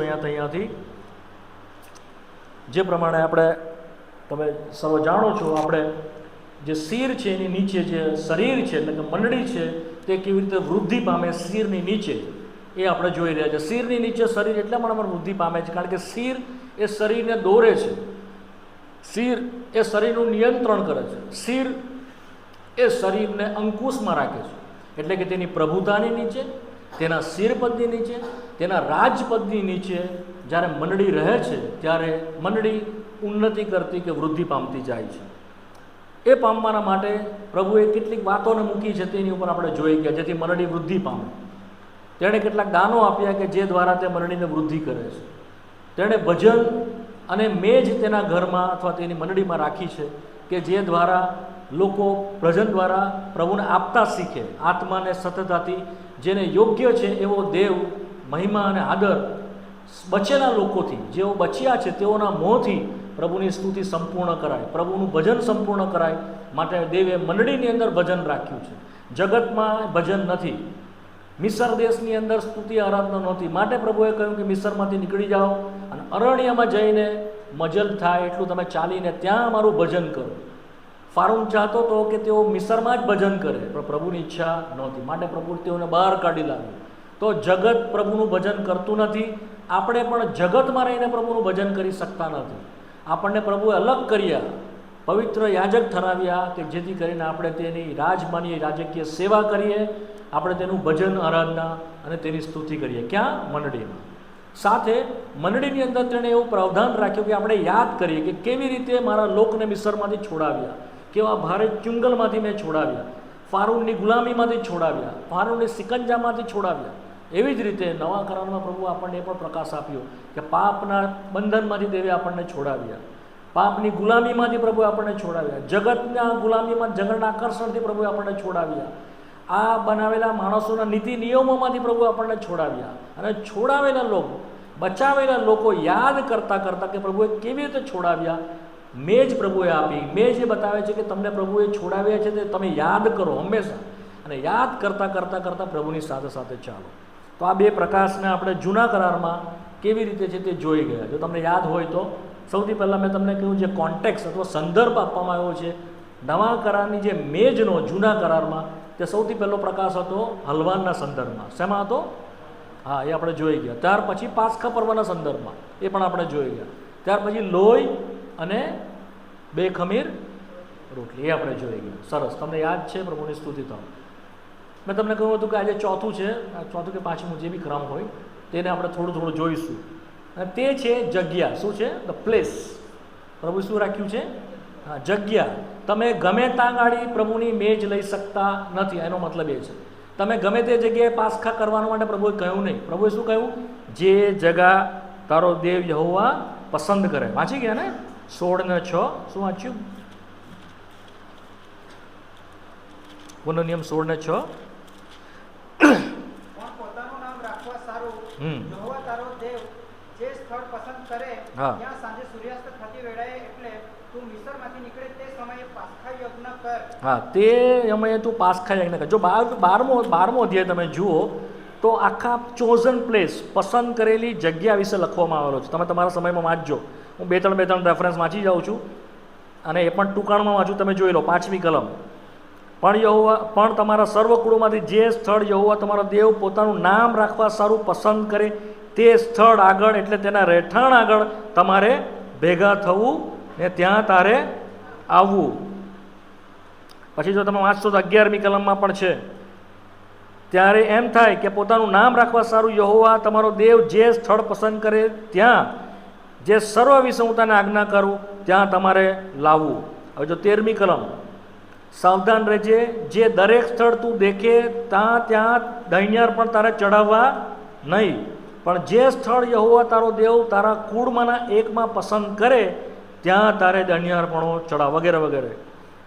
અહીંયાથી જે પ્રમાણે આપણે તમે સૌ જાણો છો, આપણે જે શિર છે એની નીચે જે શરીર છે એટલે કે મંડળી છે તે કેવી રીતે વૃદ્ધિ પામે શિરની નીચે એ આપણે જોઈ રહ્યા છીએ. શિરની નીચે શરીર એટલા માટે વૃદ્ધિ પામે છે કારણ કે શિર એ શરીરને દોરે છે, શિર એ શરીરનું નિયંત્રણ કરે છે, શિર એ શરીરને અંકુશમાં રાખે છે. એટલે કે તેની પ્રભુતાની નીચે, તેના શિરપદની નીચે, તેના રાજપદની નીચે જ્યારે મંડળી રહે છે ત્યારે મંડળી ઉન્નતિ કરતી કે વૃદ્ધિ પામતી જાય છે. એ પામવાના માટે પ્રભુએ કેટલીક વાતોને મૂકી છે તેની ઉપર આપણે જોઈ ગયા, જેથી મંડળી વૃદ્ધિ પામે. તેણે કેટલાક દાનો આપ્યા કે જે દ્વારા તે મંડળીને વૃદ્ધિ કરે છે. તેણે ભજન અને મેજ તેના ઘરમાં અથવા તેની મંડળીમાં રાખી છે કે જે દ્વારા લોકો ભજન દ્વારા પ્રભુને આપતા શીખે, આત્માને સતતાથી, જેને યોગ્ય છે એવો દેવ મહિમા અને આદર બચેલા લોકોથી, જેઓ બચ્યા છે તેઓના મોંથી પ્રભુની સ્તુતિ સંપૂર્ણ કરાય, પ્રભુનું ભજન સંપૂર્ણ કરાય. માટે દેવે મંડળીની અંદર ભજન રાખ્યું છે. જગતમાં ભજન નથી, મિસર દેશની અંદર સ્તુતિ આરાધના નહોતી. માટે પ્રભુએ કહ્યું કે મિસરમાંથી નીકળી જાઓ અને અરણ્યમાં જઈને મજલ થાય એટલું તમે ચાલીને ત્યાં મારું ભજન કરો. ફારૂન ચાહતો હતો કે તેઓ મિસરમાં જ ભજન કરે, પણ પ્રભુની ઈચ્છા નહોતી. માટે પ્રભુ તેઓને બહાર કાઢી લાવ્યું. તો જગત પ્રભુનું ભજન કરતું નથી, આપણે પણ જગતમાં રહીને પ્રભુનું ભજન કરી શકતા નથી. આપણને પ્રભુએ અલગ કર્યા, પવિત્ર યાજક ઠરાવ્યા કે જેથી કરીને આપણે તેની રાજમાની રાજકીય સેવા કરીએ, આપણે તેનું ભજન આરાધના અને તેની સ્તુતિ કરીએ. ક્યાં? મંડળીમાં. સાથે મંડળીની અંદર તેણે એવું પ્રાવધાન રાખ્યું કે આપણે યાદ કરીએ કે કેવી રીતે મારા લોકને મિસરમાંથી છોડાવ્યા, કેવા ભારે ચુંગલમાંથી મેં છોડાવ્યા, ફારૂનની ગુલામીમાંથી છોડાવ્યા, ફારૂનની સિકંજામાંથી છોડાવ્યા. એવી જ રીતે નવા કરારમાં પ્રભુ આપણને એ પણ પ્રકાશ આપ્યો કે પાપના બંધનમાંથી દેવે આપણને છોડાવ્યા, પાપની ગુલામીમાંથી પ્રભુએ આપણને છોડાવ્યા, જગતના ગુલામીમાં જગતના આકર્ષણથી પ્રભુએ આપણને છોડાવ્યા, આ બનાવેલા માણસોના નીતિ નિયમોમાંથી પ્રભુ આપણને છોડાવ્યા. અને છોડાવેલા લોકો, બચાવેલા લોકો યાદ કરતાં કરતાં કે પ્રભુએ કેવી રીતે છોડાવ્યા, મેજ પ્રભુએ આપી. મેજ એ બતાવે છે કે તમને પ્રભુએ છોડાવ્યા છે તે તમે યાદ કરો હંમેશા, અને યાદ કરતાં કરતાં કરતાં પ્રભુની સાથે સાથે ચાલો. તો આ બે પ્રકાશને આપણે જૂના કરારમાં કેવી રીતે છે તે જોઈ ગયા. જો તમને યાદ હોય તો સૌથી પહેલાં મેં તમને કહ્યું જે કોન્ટેક્સ અથવા સંદર્ભ આપવામાં આવ્યો છે નવા કરારની જે મેજનો જૂના કરારમાં, તે સૌથી પહેલો પ્રકાશ હતો હલવાનના સંદર્ભમાં. શેમાં હતો? હા, એ આપણે જોઈ ગયા. ત્યાર પછી પાસ્કા પર્વના સંદર્ભમાં, એ પણ આપણે જોઈ ગયા. ત્યાર પછી લોહી અને બે ખમીર રોટલી, એ આપણે જોઈ ગયા. સરસ, તમને યાદ છે? પ્રભુની સ્તુતિ થાવ. મેં તમને કહ્યું હતું કે આજે ચોથું છે, ચોથું કે પાંચમું જે બી ક્રમ હોય તેને આપણે થોડું થોડું જોઈશું. અને તે છે જગ્યા. શું છે? The place. પ્રભુ શું રાખ્યું છે? હા, જગ્યા. તમે ગમે ત્યાં ગાડી પ્રભુની મેજ લઈ શકતા નથી. એનો મતલબ એ છે તમે ગમે તે જગ્યાએ પાસ્કા કરવાનું માટે પ્રભુએ કહ્યું નહીં. પ્રભુએ શું કહ્યું? જે જગા તારો દેવ યહોવા પસંદ કરે. વાંચી ગયા ને? 16:6. શું વાંચ્યું? પુનઃ નિયમ 16:6. હા, તે સમયે તું પાસ્કા યજ્ઞ કર. જો 12મો અધ્યાય તમે જુઓ તો આખા ચોઝન પ્લેસ, પસંદ કરેલી જગ્યા વિશે લખવામાં આવેલો છે. તમે તમારા સમયમાં વાંચજો. હું બે ત્રણ રેફરન્સ વાંચી જાઉં છું અને એ પણ ટૂંકાણમાં વાંચું. તમે જોઈ લો 5મી કલમ. પણ તમારા સર્વ કુળોમાંથી જે સ્થળ યહોવા તમારો દેવ પોતાનું નામ રાખવા સારું પસંદ કરે તે સ્થળ આગળ, એટલે તેના રહેઠાણ આગળ તમારે ભેગા થવું ને ત્યાં તારે આવવું. પછી જો તમે વાંચશો તો 11મી કલમમાં પણ છે. ત્યારે એમ થાય કે પોતાનું નામ રાખવા સારું યહોવા તમારો દેવ જે સ્થળ પસંદ કરે ત્યાં, જે સર્વ વિશે હું તને આજ્ઞા કરું ત્યાં તમારે લાવવું. હવે જો 13મી કલમ, સાવધાન રહેજે, જે દરેક સ્થળ તું દેખે ત્યાં દહીંયાર પણ તારે ચડાવવા નહીં, પણ જે સ્થળ યહોવા તારો દેવ તારા કુળમાંના એકમાં પસંદ કરે ત્યાં તારે દહીંયારપણો ચડાવ, વગેરે વગેરે.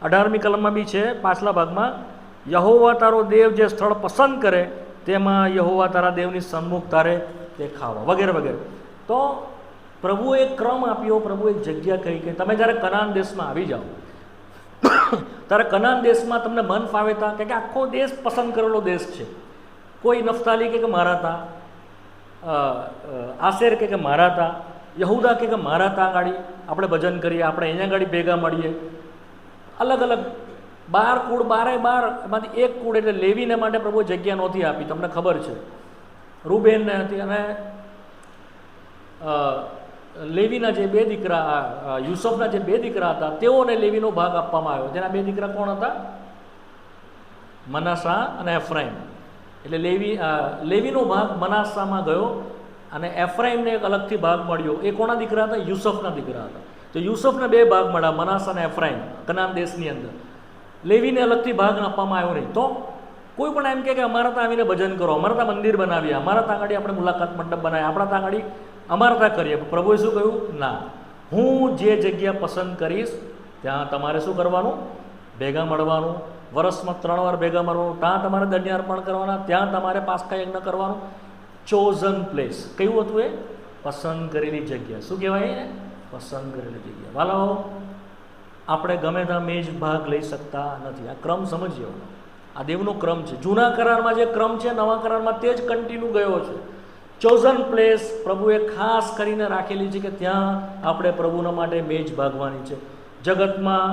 18મી કલમમાં બી છે, પાછલા ભાગમાં, યહોવા તારો દેવ જે સ્થળ પસંદ કરે તેમાં યહોવા તારા દેવની સન્મુખ તારે તે ખાવા, વગેરે વગેરે. તો પ્રભુએ એક ક્રમ આપ્યો, પ્રભુએ એક જગ્યા કહી કે તમે જ્યારે કનાન દેશમાં આવી જાઓ ત્યારે કનાન દેશમાં તમને મન ફાવે તા કે આખો દેશ પસંદ કરેલો દેશ છે. કોઈ નફતાલી કે મારા તા, આશેર કે મારા તા, યહુદા કે મારા તા ગાડી આપણે ભજન કરીએ, આપણે અહીંયા ગાડી ભેગા મળીએ. અલગ અલગ 12 કુળ, 12 એમાંથી એક કુળ એટલે લેવીને માટે પ્રભુએ જગ્યા નહોતી આપી, તમને ખબર છે. રૂબેનને હતી, અને લેવીના જે 2 દીકરા, યુસુફના જે 2 દીકરા હતા તેઓને લેવીનો ભાગ આપવામાં આવ્યો. જેના 2 દીકરા કોણ હતા? મનાસા અને એફ્રાઈમ. એટલે લેવીનો ભાગ મનાસામાં ગયો અને એફ્રાઈમને એક અલગથી ભાગ મળ્યો. એ કોના દીકરા હતા? યુસુફના દીકરા હતા. તો યુસુફને 2 ભાગ મળ્યા, મનાસા અને એફ્રાઈમ, કનાન દેશની અંદર. લેવીને અલગથી ભાગ આપવામાં આવ્યો નહીં. તો કોઈ પણ એમ કે અમારા ત્યાં આવીને ભજન કરો, અમારા ત્યાં મંદિર બનાવીએ, અમારા ત્યાં આગળ આપણે મુલાકાત મંડપ બનાવીએ, આપણા ત્યાં આગળ અમારા ત્યાં કરીએ. પ્રભુએ શું કહ્યું? ના, હું જે જગ્યા પસંદ કરીશ ત્યાં તમારે શું કરવાનું? ભેગા મળવાનું. વર્ષમાં 3 વાર ભેગા મળવાનું. ત્યાં તમારે દંડ્યાર્પણ કરવાના, ત્યાં તમારે પાસ્કા યજ્ઞ કરવાનું. Chosen place. કયું હતું એ? પસંદ કરેલી જગ્યા. શું કહેવાય એને? પસંદ કરેલી જગ્યા. વાલાઓ, આપણે ગમે ત્યાં મેજ ભાગ લઈ શકતા નથી. આ ક્રમ સમજીએ. આ દેવનો ક્રમ છે. જૂના કરારમાં જે ક્રમ છે, નવા કરારમાં તે જ કન્ટિન્યુ ગયો છે. ચોઝન પ્લેસ પ્રભુએ ખાસ કરીને રાખેલી છે કે ત્યાં આપણે પ્રભુના માટે મેજ ભાગવાની છે. જગતમાં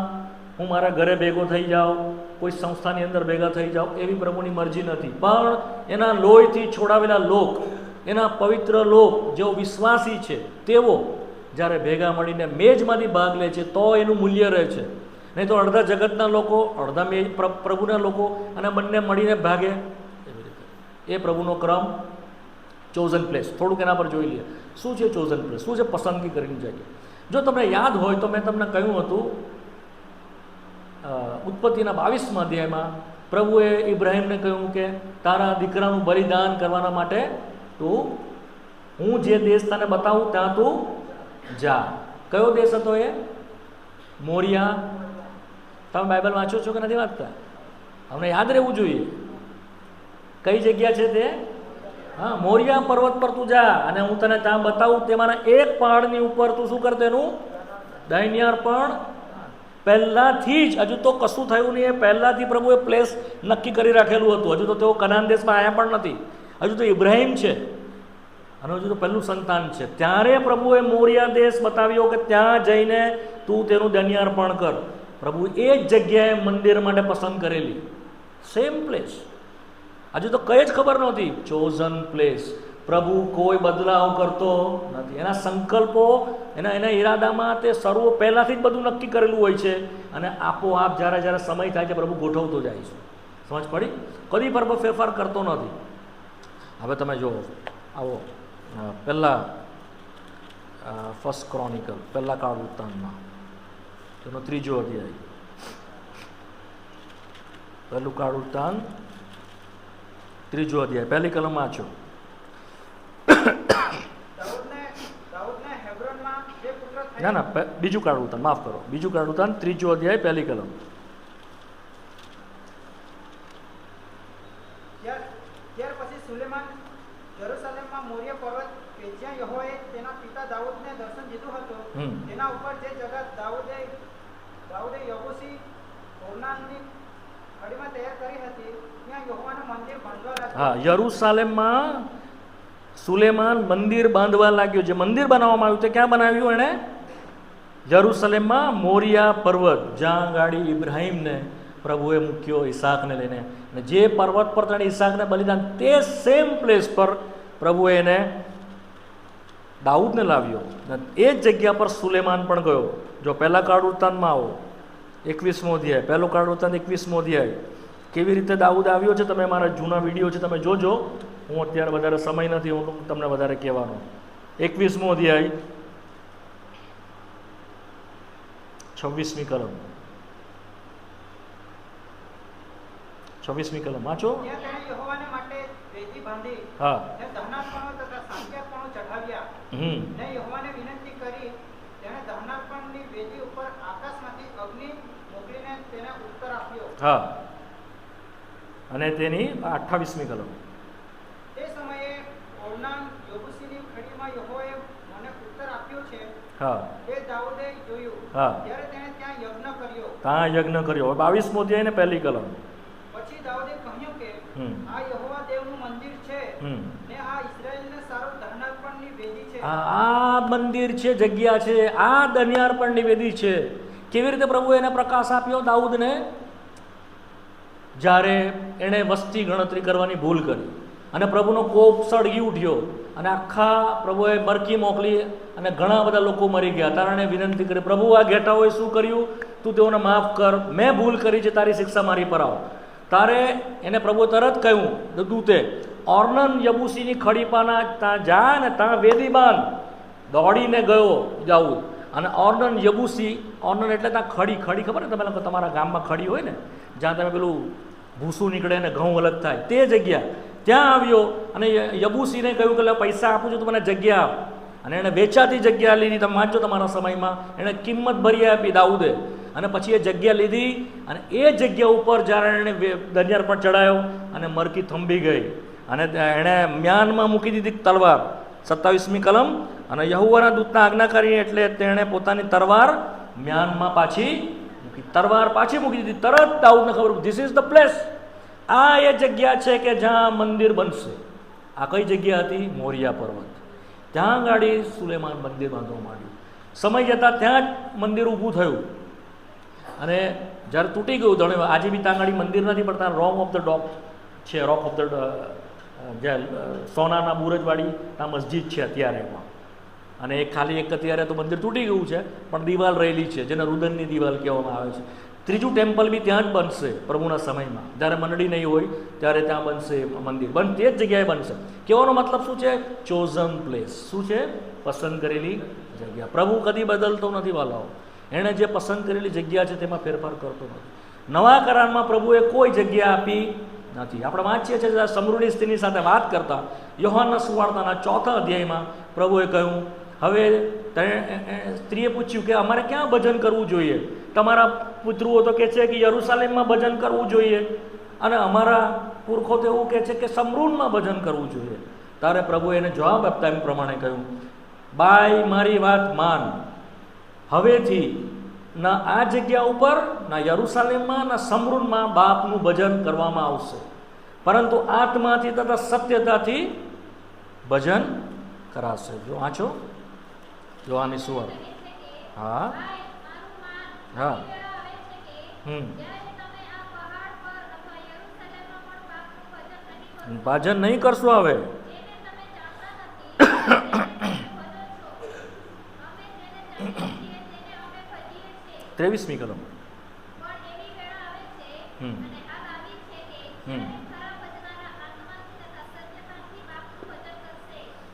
હું મારા ઘરે ભેગો થઈ જાઉં, કોઈ સંસ્થાની અંદર ભેગા થઈ જાઉં, એવી પ્રભુની મરજી નથી. પણ એના લોહીથી છોડાવેલા લોક, એના પવિત્ર લોક જેઓ વિશ્વાસી છે તેઓ જ્યારે ભેગા મળીને મેજમાંથી ભાગ લે છે તો એનું મૂલ્ય રહે છે. નહીં તો અડધા જગતના લોકો, અડધા મેજ પ્રભુના લોકો, અને બંને મળીને ભાગે. એવી રીતે એ પ્રભુનો ક્રમ. ચોઝન પ્લેસ, થોડુંક એના પર જોઈ લઈએ. શું છે ચોઝન પ્લેસ? શું છે પસંદગી કરેલી જગ્યા? જો તમને યાદ હોય તો મેં તમને કહ્યું હતું, ઉત્પત્તિના 22મા અધ્યાયમાં પ્રભુએ ઇબ્રાહીમને કહ્યું કે તારા દીકરાનું બલિદાન કરવાના માટે હું જે દેશ તને બતાવું ત્યાં તું જા. કયો દેશ હતો એ? મોરિયા. તમે બાઇબલ વાંચો છો કે નથી વાંચતા? અમને યાદ રહેવું જોઈએ. કઈ જગ્યા છે તે? હા, મોરિયા પર્વત પર તું જા અને હું તને ત્યાં બતાવું. તેમાંના એક પહાડની ઉપર તું શું કર? તેનું દૈન્યાર્પણ. પહેલાથી જ, હજુ તો કશું થયું નહીં, એ પહેલાથી પ્રભુએ પ્લેસ નક્કી કરી રાખેલું હતું. હજુ તો તેઓ કનાન દેશમાં આવ્યા પણ નથી. હજુ તો ઇબ્રાહીમ છે અને હજુ તો પહેલું સંતાન છે. ત્યારે પ્રભુએ મોરિયા દેશ બતાવ્યો કે ત્યાં જઈને તું તેનું દૈન્યાર્પણ કર. પ્રભુ એ જ જગ્યાએ મંદિર માટે પસંદ કરેલી સેમ પ્લેસ. હજુ તો કઈ જ ખબર નહોતી. Chosen place. પ્રભુ કોઈ બદલાવ કરતો નથી. એના સંકલ્પો, એના ઈરાદામાં તે સર્વ પહેલાંથી જ બધું નક્કી કરેલું હોય છે અને આપોઆપ જ્યારે જ્યારે સમય થાય છે પ્રભુ ગોઠવતો જાય છે. સમજ પડી? કદી પ્રભુ ફેરફાર કરતો નથી. હવે તમે જુઓ, આવો પહેલાં ફર્સ્ટ ક્રોનિકલ, પહેલા કાળ વૃત્તાંતમાં તેનો 3જો અધ્યાય. પહેલું કાળ વૃત્તાંત 3જો અધ્યાય, પહેલી કલમ વાંચો. ના ના, બીજું કાળ વૃત્તાંત, માફ કરો, બીજું કાળ વૃત્તાંત 3જો અધ્યાય, પહેલી કલમ. ત્યાર પછી સુલેમાન જેરુસલેમમાં મોરિયા પર્વત કે જ્યાં યહોવાએ તેના પિતા દાઉદને દર્શન દીધું હતું, તેના ઉપર જે જગત દાઉદે યબૂસી ઓર્નાનની ખડીમાં તૈયાર કરી હતી, ત્યાં યહોવાનું મંદિર બાંધવા લાગ્યો. હા, યરુસલેમમાં સુલેમાન મંદિર બાંધવા લાગ્યો. જે મંદિર બનાવવામાં આવ્યું તે ક્યાં બનાવ્યું એણે? યરુસલેમમાં મોરિયા પર્વત, જ્યાં ગાડી ઇબ્રાહીમને પ્રભુએ મૂક્યો ઈસાકને લઈને. અને જે પર્વત પર તેણે ઈસાકને બલિદાન, તે સેમ પ્લેસ પર પ્રભુએ એને દાઉદને લાવ્યો. અને એ જ જગ્યા પર સુલેમાન પણ ગયો. જો પહેલા કાળ વૃત્તાંતમાં આવો, 21મો અધ્યાય, પહેલો કાળ વૃત્તાંત 21મો અધ્યાય. કેવી રીતે દાઉદ આવ્યો છે તમે મારા જૂના વિડીયો છે તમે જોજો. હું અત્યારે વધારે સમય નથી, હું તમને વધારે કહેવાનો. 21મો અધ્યાય 26મી કલમ. 26મી કલમ વાંચો. ત્યાં તેણે યહોવાને માટે વેદી બાંધી, હા, ને દહનાર્પણો તથા સાંખ્યાર્પણો ચઢાવ્યા. ને યહોવાને વિનંતી કરી તેણે દહનાર્પણની વેદી ઉપર આકાશમાંથી અગ્નિ મોકલીને તેને ઉત્તર આપ્યો. હા, અને તેની 28મી કલમ. તે સમયે ઓર્નાન યબૂસીની ખડીમાં યહોવાએ મને ઉત્તર આપ્યો છે, હા, તે દાઉદે જોયું. હા, ત્યારે તેણે ત્યાં યજ્ઞ કર્યો. ત્યાં યજ્ઞ કર્યો. 22મો અધ્યાય ને પહેલી કલમ. પછી દાઉદે કહ્યું કે આ યહોવા દેવનું મંદિર છે, ને આ ઇસ્રાયેલને સારો છે. આ મંદિર છે, જગ્યા છે, આ દનિયાર્પણની વેદી છે. કેવી રીતે પ્રભુ એને પ્રકાશ આપ્યો દાઉદને? જ્યારે એણે વસ્તી ગણતરી કરવાની ભૂલ કરી અને પ્રભુનો કોપ સળગી ઉઠ્યો અને આખા પ્રભુએ મરકી મોકલી અને ઘણા બધા લોકો મરી ગયા. ત્યારે એણે વિનંતી કરી, પ્રભુ આ ઘેટાઓએ શું કર્યું? તું તેઓને માફ કર, મેં ભૂલ કરી છે, તારી શિક્ષા મારી પર આવ. તારે એને પ્રભુ તરત કહ્યું દૂતે, ઓર્નન યબુસીની ખડીપાના ત્યાં જા ને ત્યાં વેદી બાંધ. દોડીને ગયો દાઉદ અને ઓર્નન યબુસી, ઓર્નન એટલે ત્યાં ખડી, ખડી ખબર ને તમે લોકો તમારા ગામમાં ખડી હોય ને, જ્યાં તમે પેલું ભૂસું નીકળે ને ઘઉં અલગ થાય, તે જગ્યા ત્યાં આવ્યો અને યબુસીને કહ્યું કે પૈસા આપું છું તો મને જગ્યા આપ. અને એણે વેચાતી જગ્યા લીધી. તમે વાંચો તમારા સમયમાં, એણે કિંમત ભરી આપી દાઉદે અને પછી એ જગ્યા લીધી અને એ જગ્યા ઉપર જ્યારે એણે દરિયા પર ચડાયો અને મરકી થંભી ગઈ અને એણે મ્યાનમાં મૂકી દીધી તલવાર. 27મી કલમ, અને યહોવાના દૂતના આજ્ઞાકારી એટલે તેણે પોતાની તલવાર મ્યાનમાં પાછી મૂકી, તલવાર પાછી મૂકી દીધી. તરત દાઉદને ખબર, ધીસ ઇઝ ધ પ્લેસ. આ એ જગ્યા છે કે જ્યાં મંદિર બનશે. આ કઈ જગ્યા હતી? મોરિયા પર્વત. ત્યાં ગાડી સુલેમાન મંદિર બાંધવા માંડ્યું. સમય જતાં ત્યાં જ મંદિર ઊભું થયું અને જ્યારે તૂટી ગયું ધણે, આજે બી ત્યાં ગાડી મંદિર નથી પડતા, રોક ઓફ ધ ડોક છે, રોક ઓફ ધ જ્યાં સોનાના બુરજવાળી ત્યાં મસ્જિદ છે અત્યારે એમાં. અને એ ખાલી એક અત્યારે તો મંદિર તૂટી ગયું છે પણ દિવાલ રહેલી છે, જેને રુદનની દિવાલ કહેવામાં આવે છે. ત્રીજું ટેમ્પલ બી ત્યાં જ બનશે પ્રભુના સમયમાં, જ્યારે મંડળી નહીં હોય ત્યારે ત્યાં બનશે મંદિર. તે જ જગ્યાએ બનશે. કહેવાનો મતલબ શું છે? Chosen place. શું છે? પસંદ કરેલી જગ્યા. પ્રભુ કદી બદલતો નથી વાલાઓ. એણે જે પસંદ કરેલી જગ્યા છે તેમાં ફેરફાર કરતો નથી. નવા કરારમાં પ્રભુએ કોઈ જગ્યા આપી નથી. આપણે વાંચીએ છીએ સમૃદ્ધિ સ્ત્રીની સાથે વાત કરતા યોહાનના સુવાર્તાના 4થા અધ્યાયમાં પ્રભુએ કહ્યું, હવે સ્ત્રીએ પૂછ્યું કે અમારે ક્યાં ભજન કરવું જોઈએ? તમારા પિતૃઓ તો કહે છે કે યરુસાલેમમાં ભજન કરવું જોઈએ અને અમારા પુરખો તો એવું કહે છે કે સમરૂનમાં ભજન કરવું જોઈએ. ત્યારે પ્રભુએ એને જવાબ આપતા એમ પ્રમાણે કહ્યું, બાઈ મારી વાત માન, હવેથી ના આ જગ્યા ઉપર, ના યરુસાલેમમાં, ના સમરૂનમાં બાપનું ભજન કરવામાં આવશે, પરંતુ આત્માથી તથા સત્યતાથી ભજન કરાશે. જો વાંચો જોવાની સુવાર. હા હા ભજન નહીં કરશો હવે. ત્રેવીસમી કલમ.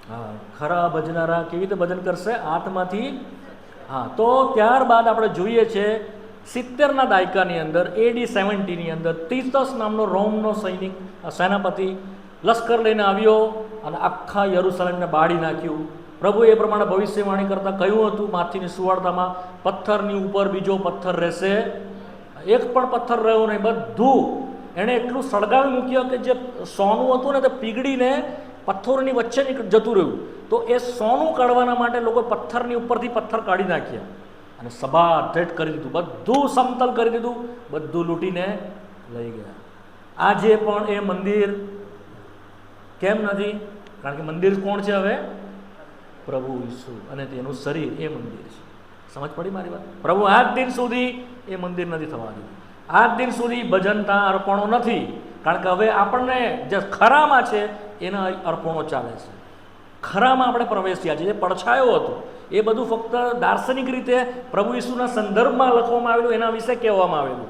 હા, ખરા ભજનારા કેવી રીતે ભજન કરશે? આત્માથી. હા, તો ત્યારબાદ આપણે જોઈએ છે 70ના દાયકાની અંદર, AD 70ની અંદર તીતસ નામનો રોમનો સૈનિક સેનાપતિ લશ્કર લઈને આવ્યો અને આખા યરુસલેમને બાળી નાખ્યું. પ્રભુ એ પ્રમાણે ભવિષ્યવાણી કરતાં કહ્યું હતું માથીની સુવાર્તામાં, પથ્થરની ઉપર બીજો પથ્થર રહેશે, એક પણ પથ્થર રહ્યો નહીં, બધું એણે એટલું સળગાવી મૂક્યું કે જે સોનું હતું ને તે પીગળીને પથ્થરોની વચ્ચે જતું રહ્યું. તો એ સોનું કાઢવાના માટે લોકો પથ્થરની ઉપરથી પથ્થર કાઢી નાખ્યા અને સબાધેટ કરી દીધું, બધું સમતલ કરી દીધું, બધું લૂંટીને લઈ ગયા. આજે પણ એ મંદિર કેમ નથી? કારણ કે મંદિર કોણ છે હવે? પ્રભુ ઈસુ અને તેનું શરીર એ મંદિર છે. સમજ પડી મારી વાત? પ્રભુ આજ દિન સુધી એ મંદિર નથી થવા દીધું. આજ દિન સુધી ભજનતા અર્પણો નથી, કારણ કે હવે આપણને જે ખરામાં છે એના અર્પણો ચાલે છે. ખરામાં આપણે પ્રવેશ્યા છે. જે પડછાયો હતો એ બધું ફક્ત દાર્શનિક રીતે પ્રભુ ઈસુના સંદર્ભમાં લખવામાં આવેલું, એના વિશે કહેવામાં આવેલું.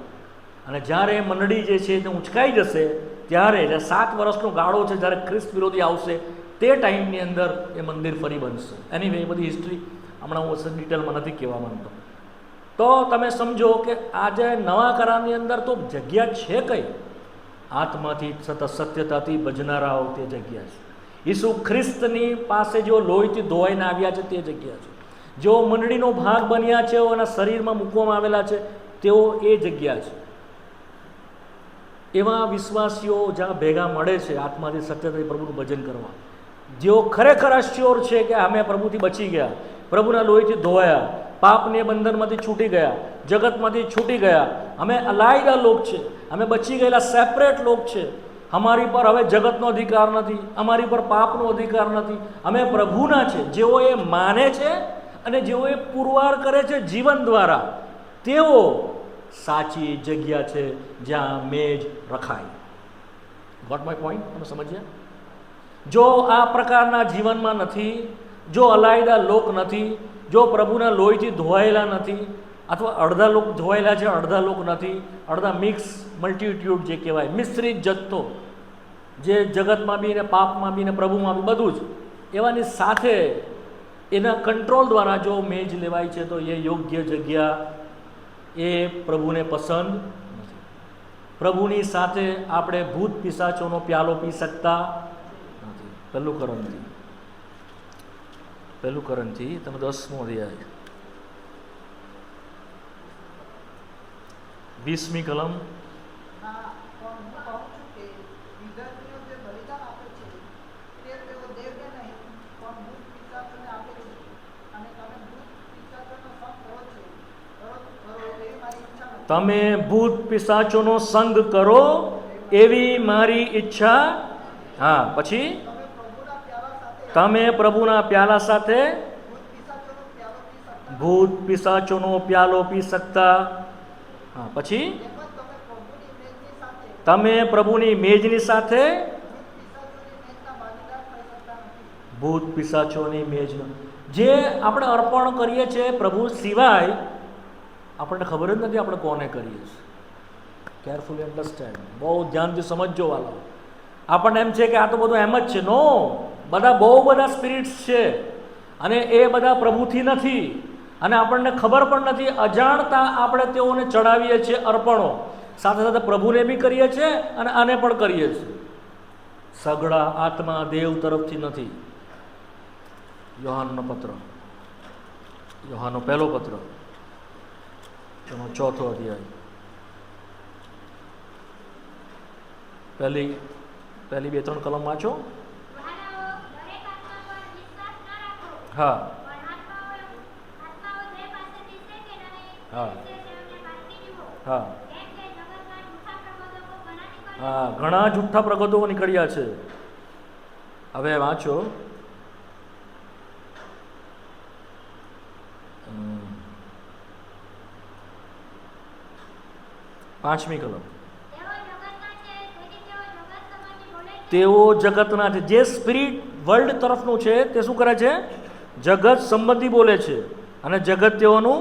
અને જ્યારે મંડળી જે છે તે ઉંચકાઈ જશે ત્યારે, જે 7 વર્ષનો ગાળો છે, જ્યારે ખ્રિસ્ત વિરોધી આવશે તે ટાઈમની અંદર એ મંદિર ફરી બનશે. એની એ બધી હિસ્ટ્રી હમણાં હું ડિટેલમાં નથી કહેવા માંગતો. તો તમે સમજો કે આજે નવા કરારની અંદર તો જગ્યા છે કઈ? આત્માથી સતત સત્યતાથી ભજનારાઓ તે જગ્યા છે. ઈસુ ખ્રિસ્તની પાસે જેઓ લોહીથી ધોવાઈને આવ્યા છે તે જગ્યા છે. જેઓ મંડળીનો ભાગ બન્યા છે, એના શરીરમાં મૂકવામાં આવેલા છે, તેઓ એ જગ્યા છે. એવા વિશ્વાસીઓ જ્યાં ભેગા મળે છે આત્માથી સત્યતાથી પ્રભુનું ભજન કરવા, જેઓ ખરેખર અશ્યોર છે કે અમે પ્રભુથી બચી ગયા, પ્રભુના લોહીથી ધોવાયા, પાપને બંધનમાંથી છૂટી ગયા, જગતમાંથી છૂટી ગયા, અમે અલાયદા લોક છે, અમે બચી ગયેલા સેપરેટ લોક છે, અમારી પર હવે જગતનો અધિકાર નથી, અમારી પર પાપનો અધિકાર નથી, અમે પ્રભુના છે. જેઓ એ માને છે અને જેઓ એ પુરવાર કરે છે જીવન દ્વારા, તેઓ સાચી જગ્યા છે જ્યાં મેજ રખાય. Got my point? તમે સમજ્યા? જો આ પ્રકારના જીવનમાં નથી, જો અલાયદા લોક નથી, જો પ્રભુના લોહીથી ધોવાયેલા નથી, અથવા અડધા લોક ધોવાયેલા છે અડધા લોક નથી, અડધા મિક્સ મલ્ટિટ્યુડ જે કહેવાય, મિશ્રિત જથ્થો, જે જગતમાં બી ને પાપમાં બી ને પ્રભુમાં બી બધું જ, એવાની સાથે એના કંટ્રોલ દ્વારા જો મેજ લેવાય છે તો એ યોગ્ય જગ્યા, એ પ્રભુને પસંદ નથી. પ્રભુની સાથે આપણે ભૂત પિશાચોનો પ્યાલો પી શકતા નથી. પહેલું કરંથી તમે 10મો અધ્યાય 20મી કલમ. હા, પણ હું કહું છું કે વિદ્યાર્થીઓ જે બલિદાન આપે છે તે તેઓ દેવને નહીં પણ ભૂત પિશાચોને આપે છે, અને તમે ભૂત પિશાચોનો સંગ કરો એવી મારી ઈચ્છા નથી. તમે ભૂત પિશાચોનો સંગ કરો એવી મારી ઈચ્છા. હા, પછી તમે પ્રભુના પ્યાલા સાથે ભૂત પિશાચોનો પ્યાલો પી શકતા. હા, પછી તમે પ્રભુની મેજની સાથે ભૂત પિશાચોની મેજનો, જે આપણે અર્પણ કરીએ છીએ પ્રભુ સિવાય આપણને ખબર જ નથી આપણે કોને કરીએ છીએ. કેરફુલી અન્ડરસ્ટેન્ડ, બહુ ધ્યાનથી સમજજો વાલા. આપણને એમ છે કે આ તો બધું એમ જ છે. નો, બધા બહુ બધા સ્પિરિટ્સ છે અને એ બધા પ્રભુથી નથી, અને આપણને ખબર પણ નથી. અજાણતા આપણે તેઓને ચડાવીએ છીએ અર્પણો, સાથે સાથે પ્રભુને બી કરીએ છીએ અને આને પણ કરીએ છીએ. સઘળા આત્મા દેવ તરફથી નથી. યોહાનનો પત્ર, યોહાનનો પહેલો પત્ર, એનો 4થો અધ્યાય, પહેલી 2-3 કલમ વાંચો. હા હા હા હા, ઘણા જૂઠા પ્રગટો નીકળ્યા છે. હવે વાંચો. પાંચમી કલમ. તેઓ જગતના છે. જે સ્પિરિટ વર્લ્ડ તરફનું છે તે શું કરે છે? જગત સંબંધી બોલે છે, અને જગત તેઓનું.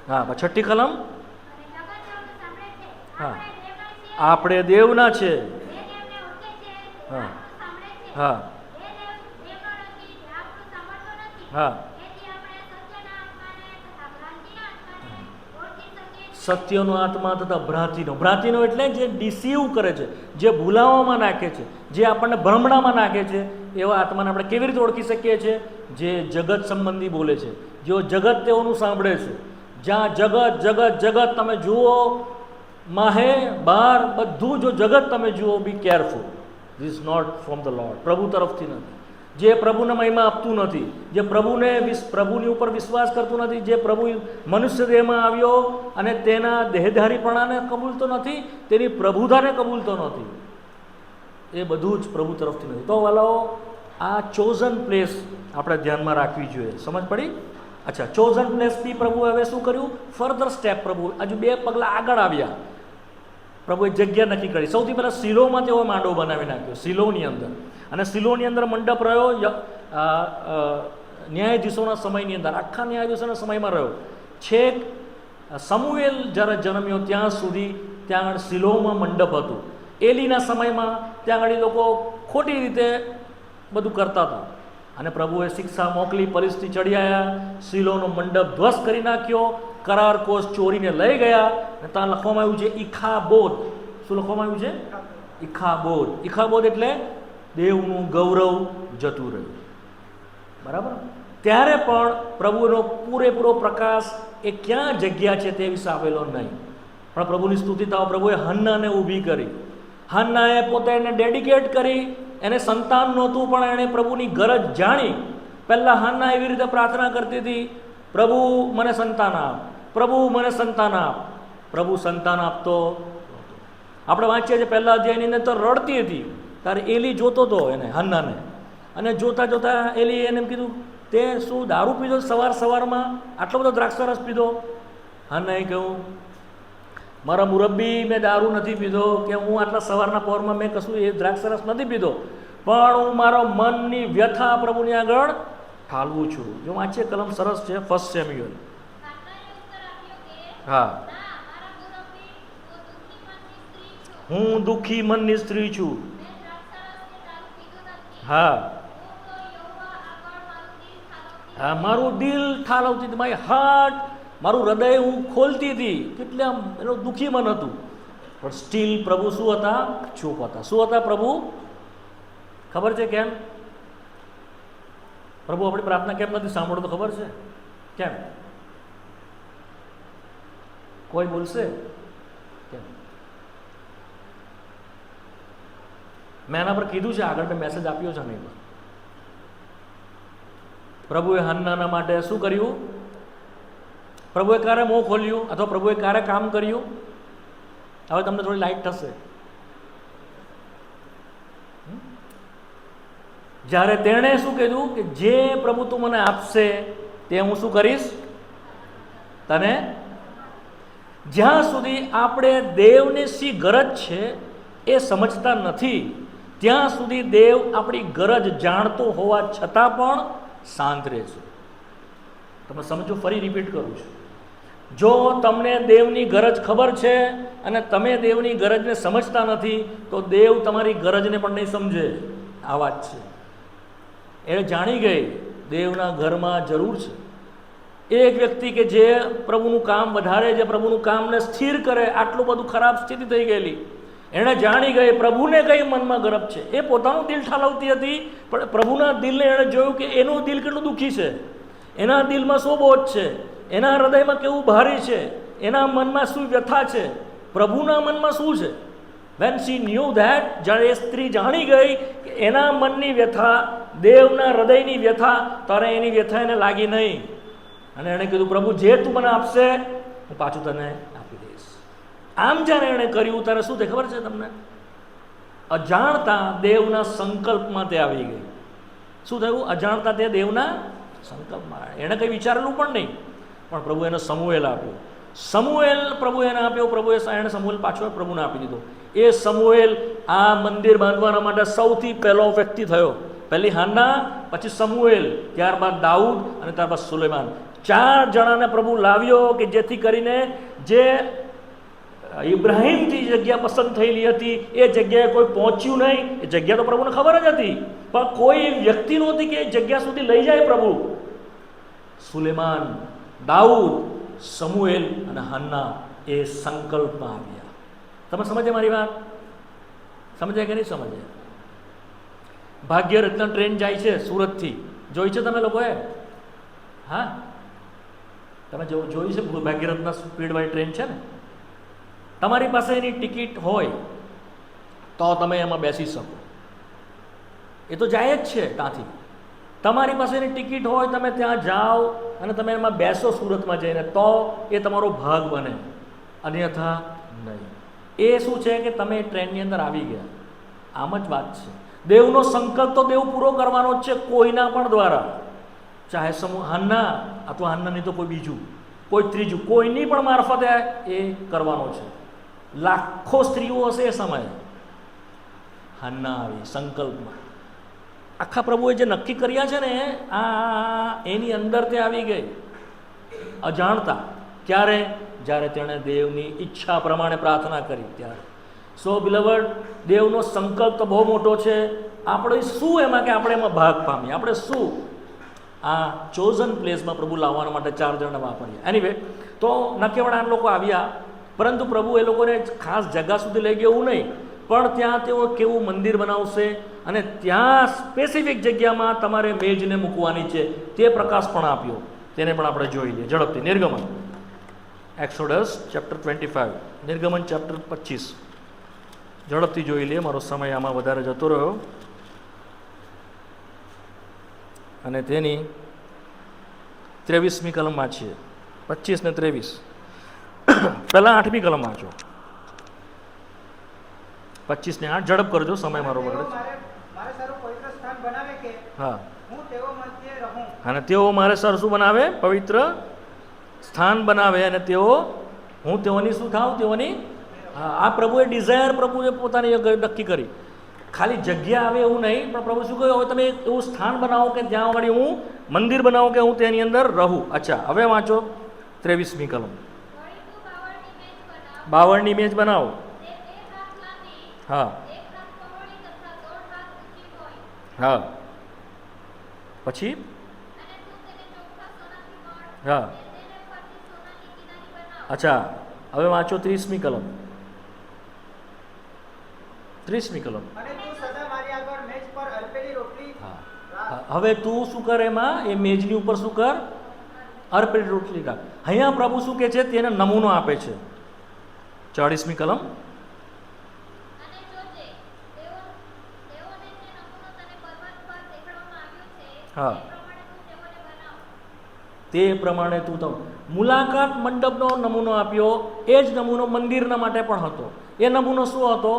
હા, 6ઠ્ઠી કલમ. હા, આપણે દેવના છે. હા હા હા, સત્યનો આત્મા તથા ભ્રાંતિનો એટલે જે ડિસીવ કરે છે, જે ભૂલાવામાં નાખે છે, જે આપણને ભ્રમણામાં નાખે છે, એવા આત્માને આપણે કેવી રીતે ઓળખી શકીએ છીએ? જે જગત સંબંધી બોલે છે, જેઓ જગત તેઓનું સાંભળે છે. જ્યાં જગત જગત જગત તમે જુઓ, માહે બહાર બધું જો જગત તમે જુઓ, be careful. This is not from the lord. પ્રભુ તરફથી નથી. જે પ્રભુને મહિમા આપતું નથી, જે પ્રભુની ઉપર વિશ્વાસ કરતું નથી, જે પ્રભુ મનુષ્ય દેહમાં આવ્યો અને તેના દેહધારીપણાને કબૂલતો નથી, તેની પ્રભુતાને કબૂલતો નથી, એ બધું જ પ્રભુ તરફથી નથી. તો વાલાઓ, આ ચોઝન પ્લેસ આપણે ધ્યાનમાં રાખવી જોઈએ. સમજ પડી? અચ્છા, ચોઝન પ્લેસથી પ્રભુ હવે શું કર્યું? ફર્ધર સ્ટેપ પ્રભુ હજુ 2 પગલાં આગળ આવ્યા. પ્રભુએ જગ્યા નક્કી કરી. સૌથી પહેલાં શિલોમાં તેઓ માંડવો બનાવી નાખ્યો, શિલોની અંદર. અને શિલોની અંદર મંડપ રહ્યો ન્યાયાધીશોના સમયની અંદર, આખા ન્યાયાધીશોના સમયમાં રહ્યો. છેક સમુએલ જ્યારે જન્મ્યો ત્યાં સુધી ત્યાં આગળ શિલોમાં મંડપ હતું. એલીના સમયમાં ત્યાં આગળ લોકો ખોટી રીતે બધું કરતા હતા, અને પ્રભુએ શિક્ષા મોકલી, પરિસ્થિતિ ચડી આવ્યા, શિલોનો મંડપ ધ્વસ્ત કરી નાખ્યો, કરાર કોષ ચોરીને લઈ ગયા. અને ત્યાં લખવામાં આવ્યું છે ઇખાબોદ. શું લખવામાં આવ્યું છે? ઇખાબોદ. ઇખાબોદ એટલે દેવનું ગૌરવ જતું રહ્યું. બરાબર? ત્યારે પણ પ્રભુનો પૂરેપૂરો પ્રકાશ એ ક્યાં જગ્યા છે તે વિશે આવેલો નહીં. પણ પ્રભુની સ્તુતિ થવા પ્રભુએ હન્નાને ઊભી કરી. હન્નાએ પોતે એને ડેડિકેટ કરી. એને સંતાન નહોતું, પણ એણે પ્રભુની ગરજ જાણી. પહેલાં હન્ના એવી રીતે પ્રાર્થના કરતી હતી, પ્રભુ મને સંતાન આપ, પ્રભુ મને સંતાન આપ. પ્રભુ સંતાન આપતો. આપણે વાંચીએ છીએ પહેલાં અધ્યાયની અંદર તો રડતી હતી, ત્યારે એલી જોતો હતો એને, હન્નાને, અને જોતાં જોતાં એલી એને એમ કીધું, તે શું દારૂ પીધો સવારમાં, આટલો બધો દ્રાક્ષરસ પીધો? હન્નાએ કહ્યું, મારા મુરબ્બી, મેં દારૂ નથી પીધો, કે હું આટલા સવારના પહોરમાં મેં કશું એ દ્રાક્ષરસ નથી પીધો, પણ હું મારો મનની વ્યથા પ્રભુની આગળ ઠાલવું છું. જો વાંચીએ કલમ સરસ છે, 1 સેમ્યુએલ. હા, હું દુઃખી મનની સ્ત્રી છું. હા હા, મારું દિલ ઠાલવતી હતી, મારી હાર્ટ, મારું હૃદય હું ખોલતી હતી. કેટલે આમ એનું દુઃખી મન હતું, પણ સ્ટીલ પ્રભુ શું હતા? ચૂપ હતા. શું હતા પ્રભુ? ખબર છે કેમ? પ્રભુ આપણી પ્રાર્થના કેમ નથી સાંભળતો ખબર છે કેમ? કોઈ બોલશે કેમ? મેં એના પર કીધું છે, આગળ મેં મેસેજ આપ્યો છે નહીં. પ્રભુએ હન્નાના માટે શું કર્યું? પ્રભુએ ક્યારે મોં ખોલ્યું, અથવા પ્રભુએ ક્યારે કામ કર્યું? હવે તમને થોડી લાઈટ થશે. જ્યારે તેણે શું કીધું કે જે પ્રભુ તું મને આપશે તે હું શું કરીશ તને. જ્યાં સુધી આપણે દેવને શી ગરજ છે એ સમજતા નથી, ત્યાં સુધી દેવ આપણી ગરજ જાણતો હોવા છતાં પણ શાંત રહે છે. તમે સમજો, ફરી રિપીટ કરું છું. જો તમને દેવની ગરજ ખબર છે અને તમે દેવની ગરજને સમજતા નથી, તો દેવ તમારી ગરજને પણ નહીં સમજે. આ વાત છે. એ જાણી ગઈ દેવના ઘરમાં જરૂર છે એક વ્યક્તિ કે જે પ્રભુનું કામ વધારે, જે પ્રભુનું કામને સ્થિર કરે. આટલું બધું ખરાબ સ્થિતિ થઈ ગયેલી, એણે જાણી ગઈ પ્રભુને કઈ મનમાં ગરજ છે. એ પોતાનું દિલ ઠાલવતી હતી, પણ પ્રભુના દિલને એણે જોયું કે એનું દિલ કેટલું દુઃખી છે, એના દિલમાં શું બોજ છે, એના હૃદયમાં કેવું ભારી છે, એના મનમાં શું વ્યથા છે, પ્રભુના મનમાં શું છે. વેન શી ન્યૂ ધેટ, જ્યારે એ સ્ત્રી જાણી ગઈ કે એના મનની વ્યથા, દેવના હૃદયની વ્યથા, ત્યારે એની વ્યથા એને લાગી નહીં, અને એણે કીધું પ્રભુ જે તું મને આપશે હું પાછું તને આપી દઈશ. આમ જ્યારે એણે કર્યું ત્યારે શું થાય ખબર છે તમને? અજાણતા દેવના સંકલ્પમાં તે આવી ગઈ. શું થયું? અજાણતા તે દેવના સંકલ્પમાં. એણે કંઈ વિચારેલું પણ નહીં, પણ પ્રભુ એને સમુએલ આપ્યો. સમુએલ પ્રભુ એને આપ્યો. પ્રભુએ એને સમુએલ પાછો પ્રભુને આપી દીધો. એ સમુએલ આ મંદિર બાંધવાના માટે સૌથી પહેલો વ્યક્તિ થયો. પહેલી હાન્ના, પછી સમુએલ, ત્યારબાદ દાઉદ અને ત્યારબાદ સુલેમાન. 4 જણાને પ્રભુ લાવ્યો કે જેથી કરીને જે ઇબ્રાહીમથી જગ્યા પસંદ થયેલી હતી એ જગ્યાએ કોઈ પહોંચ્યું નહીં. એ જગ્યા તો પ્રભુને ખબર જ હતી, પણ કોઈ વ્યક્તિ નહોતી કે એ જગ્યા સુધી લઈ જાય પ્રભુ. સુલેમાન, દાઉદ, સમુએલ અને હન્ના એ સંકલ્પમાં આવ્યા. તમે સમજે મારી વાત? સમજે કે નહીં સમજે? ભાગ્યરત્ન ટ્રેન જાય છે સુરતથી, જોઈ છે તમે લોકોએ? હા, તમે જોઈ છે ભાગ્યરત્ન સ્પીડવાળી ટ્રેન છે ને? તમારી પાસે એની ટિકિટ હોય તો તમે એમાં બેસી શકો. એ તો જાય જ છે ત્યાંથી. તમારી પાસે એની ટિકિટ હોય, તમે ત્યાં જાઓ અને તમે એમાં બેસો સુરતમાં જઈને, તો એ તમારો ભાગ બને, અન્યથા નહીં. એ શું છે કે તમે ટ્રેનની અંદર આવી ગયા. આમ જ વાત છે. દેવનો સંકલ્પ તો દેવ પૂરો કરવાનો જ છે કોઈના પણ દ્વારા, ચાહે હાન્ના અથવા હાન્ના નહીં તો કોઈ બીજું, કોઈ ત્રીજું, કોઈની પણ મારફતે એ કરવાનો છે. લાખો સ્ત્રીઓ હશે એ સમયે, હાન્ના આવી સંકલ્પમાં. આખા પ્રભુએ જે નક્કી કર્યા છે ને એની અંદર તે આવી ગઈ અજાણતા. ક્યારે? જ્યારે તેણે દેવની ઈચ્છા પ્રમાણે પ્રાર્થના કરી ત્યારે. સો બિલવડ, દેવનો સંકલ્પ તો બહુ મોટો છે. આપણે શું એમાં કે આપણે એમાં ભાગ પામીએ? આપણે શું આ ચોઝન પ્લેસમાં પ્રભુ લાવવા માટે 4 જણને વાપર્યા? એનીવે, તો ન કેવળ આ લોકો આવ્યા, પરંતુ પ્રભુ એ લોકોને ખાસ જગ્યા સુધી લઈ ગયા એવું નહીં, પણ ત્યાં તેઓ કેવું મંદિર બનાવશે અને ત્યાં સ્પેસિફિક જગ્યામાં તમારે મેજને મૂકવાની છે તે પ્રકાશ પણ આપ્યો. તેને પણ આપણે જોઈ લઈએ ઝડપથી. નિર્ગમન, એક્સોડસ ચેપ્ટર 25, નિર્ગમન ચેપ્ટર 25 ઝડપથી જોઈ લઈએ. મારો સમય આમાં વધારે જતો રહ્યો. અને તેની 23મી કલમ વાંચીએ, 25 ને 23. પહેલાં 8મી કલમ વાંચો. 25 ને 8 ઝડપ કરજો, સમય મારો તેઓ બગડે છે. મારે સારું પવિત્ર સ્થાન બનાવે કે હા, હું તેઓ મધ્યે રહું. અને તેઓ મારે સર શું બનાવે? પવિત્ર સ્થાન બનાવે, અને તેઓ હું તેઓની શું થાવ? તેઓની. હા, આ પ્રભુએ ડિઝાયર પ્રભુએ પોતાની નક્કી કરી. ખાલી જગ્યા આવે એવું નહીં, પણ પ્રભુ શું કહ્યું? હવે તમે એવું સ્થાન બનાવો કે જ્યાં આગળ હું મંદિર બનાવો કે હું તેની અંદર રહું. અચ્છા, હવે વાંચો 23મી કલમ. બાવળની મેજ બનાવો. હા હા, પછી હા, અચ્છા, હવે વાંચો 30મી કલમ. 30મી કલમ. અને તું સદા મારી આગળ મેજ પર અલ્પેલી રોટલી હા, રાખ. હવે તું શું કર? એમાં એ મેજની ઉપર શું કર? અર્પેલી રોટલી રાખ. અહીંયા પ્રભુ શું કહે છે? તેને નમૂનો આપે છે. 40મી કલમ. હા, તે પ્રમાણે તું તો મુલાકાત મંડપનો નમૂનો આપ્યો. એ જ નમૂનો મંદિરના માટે પણ હતો. એ નમૂનો શું હતો?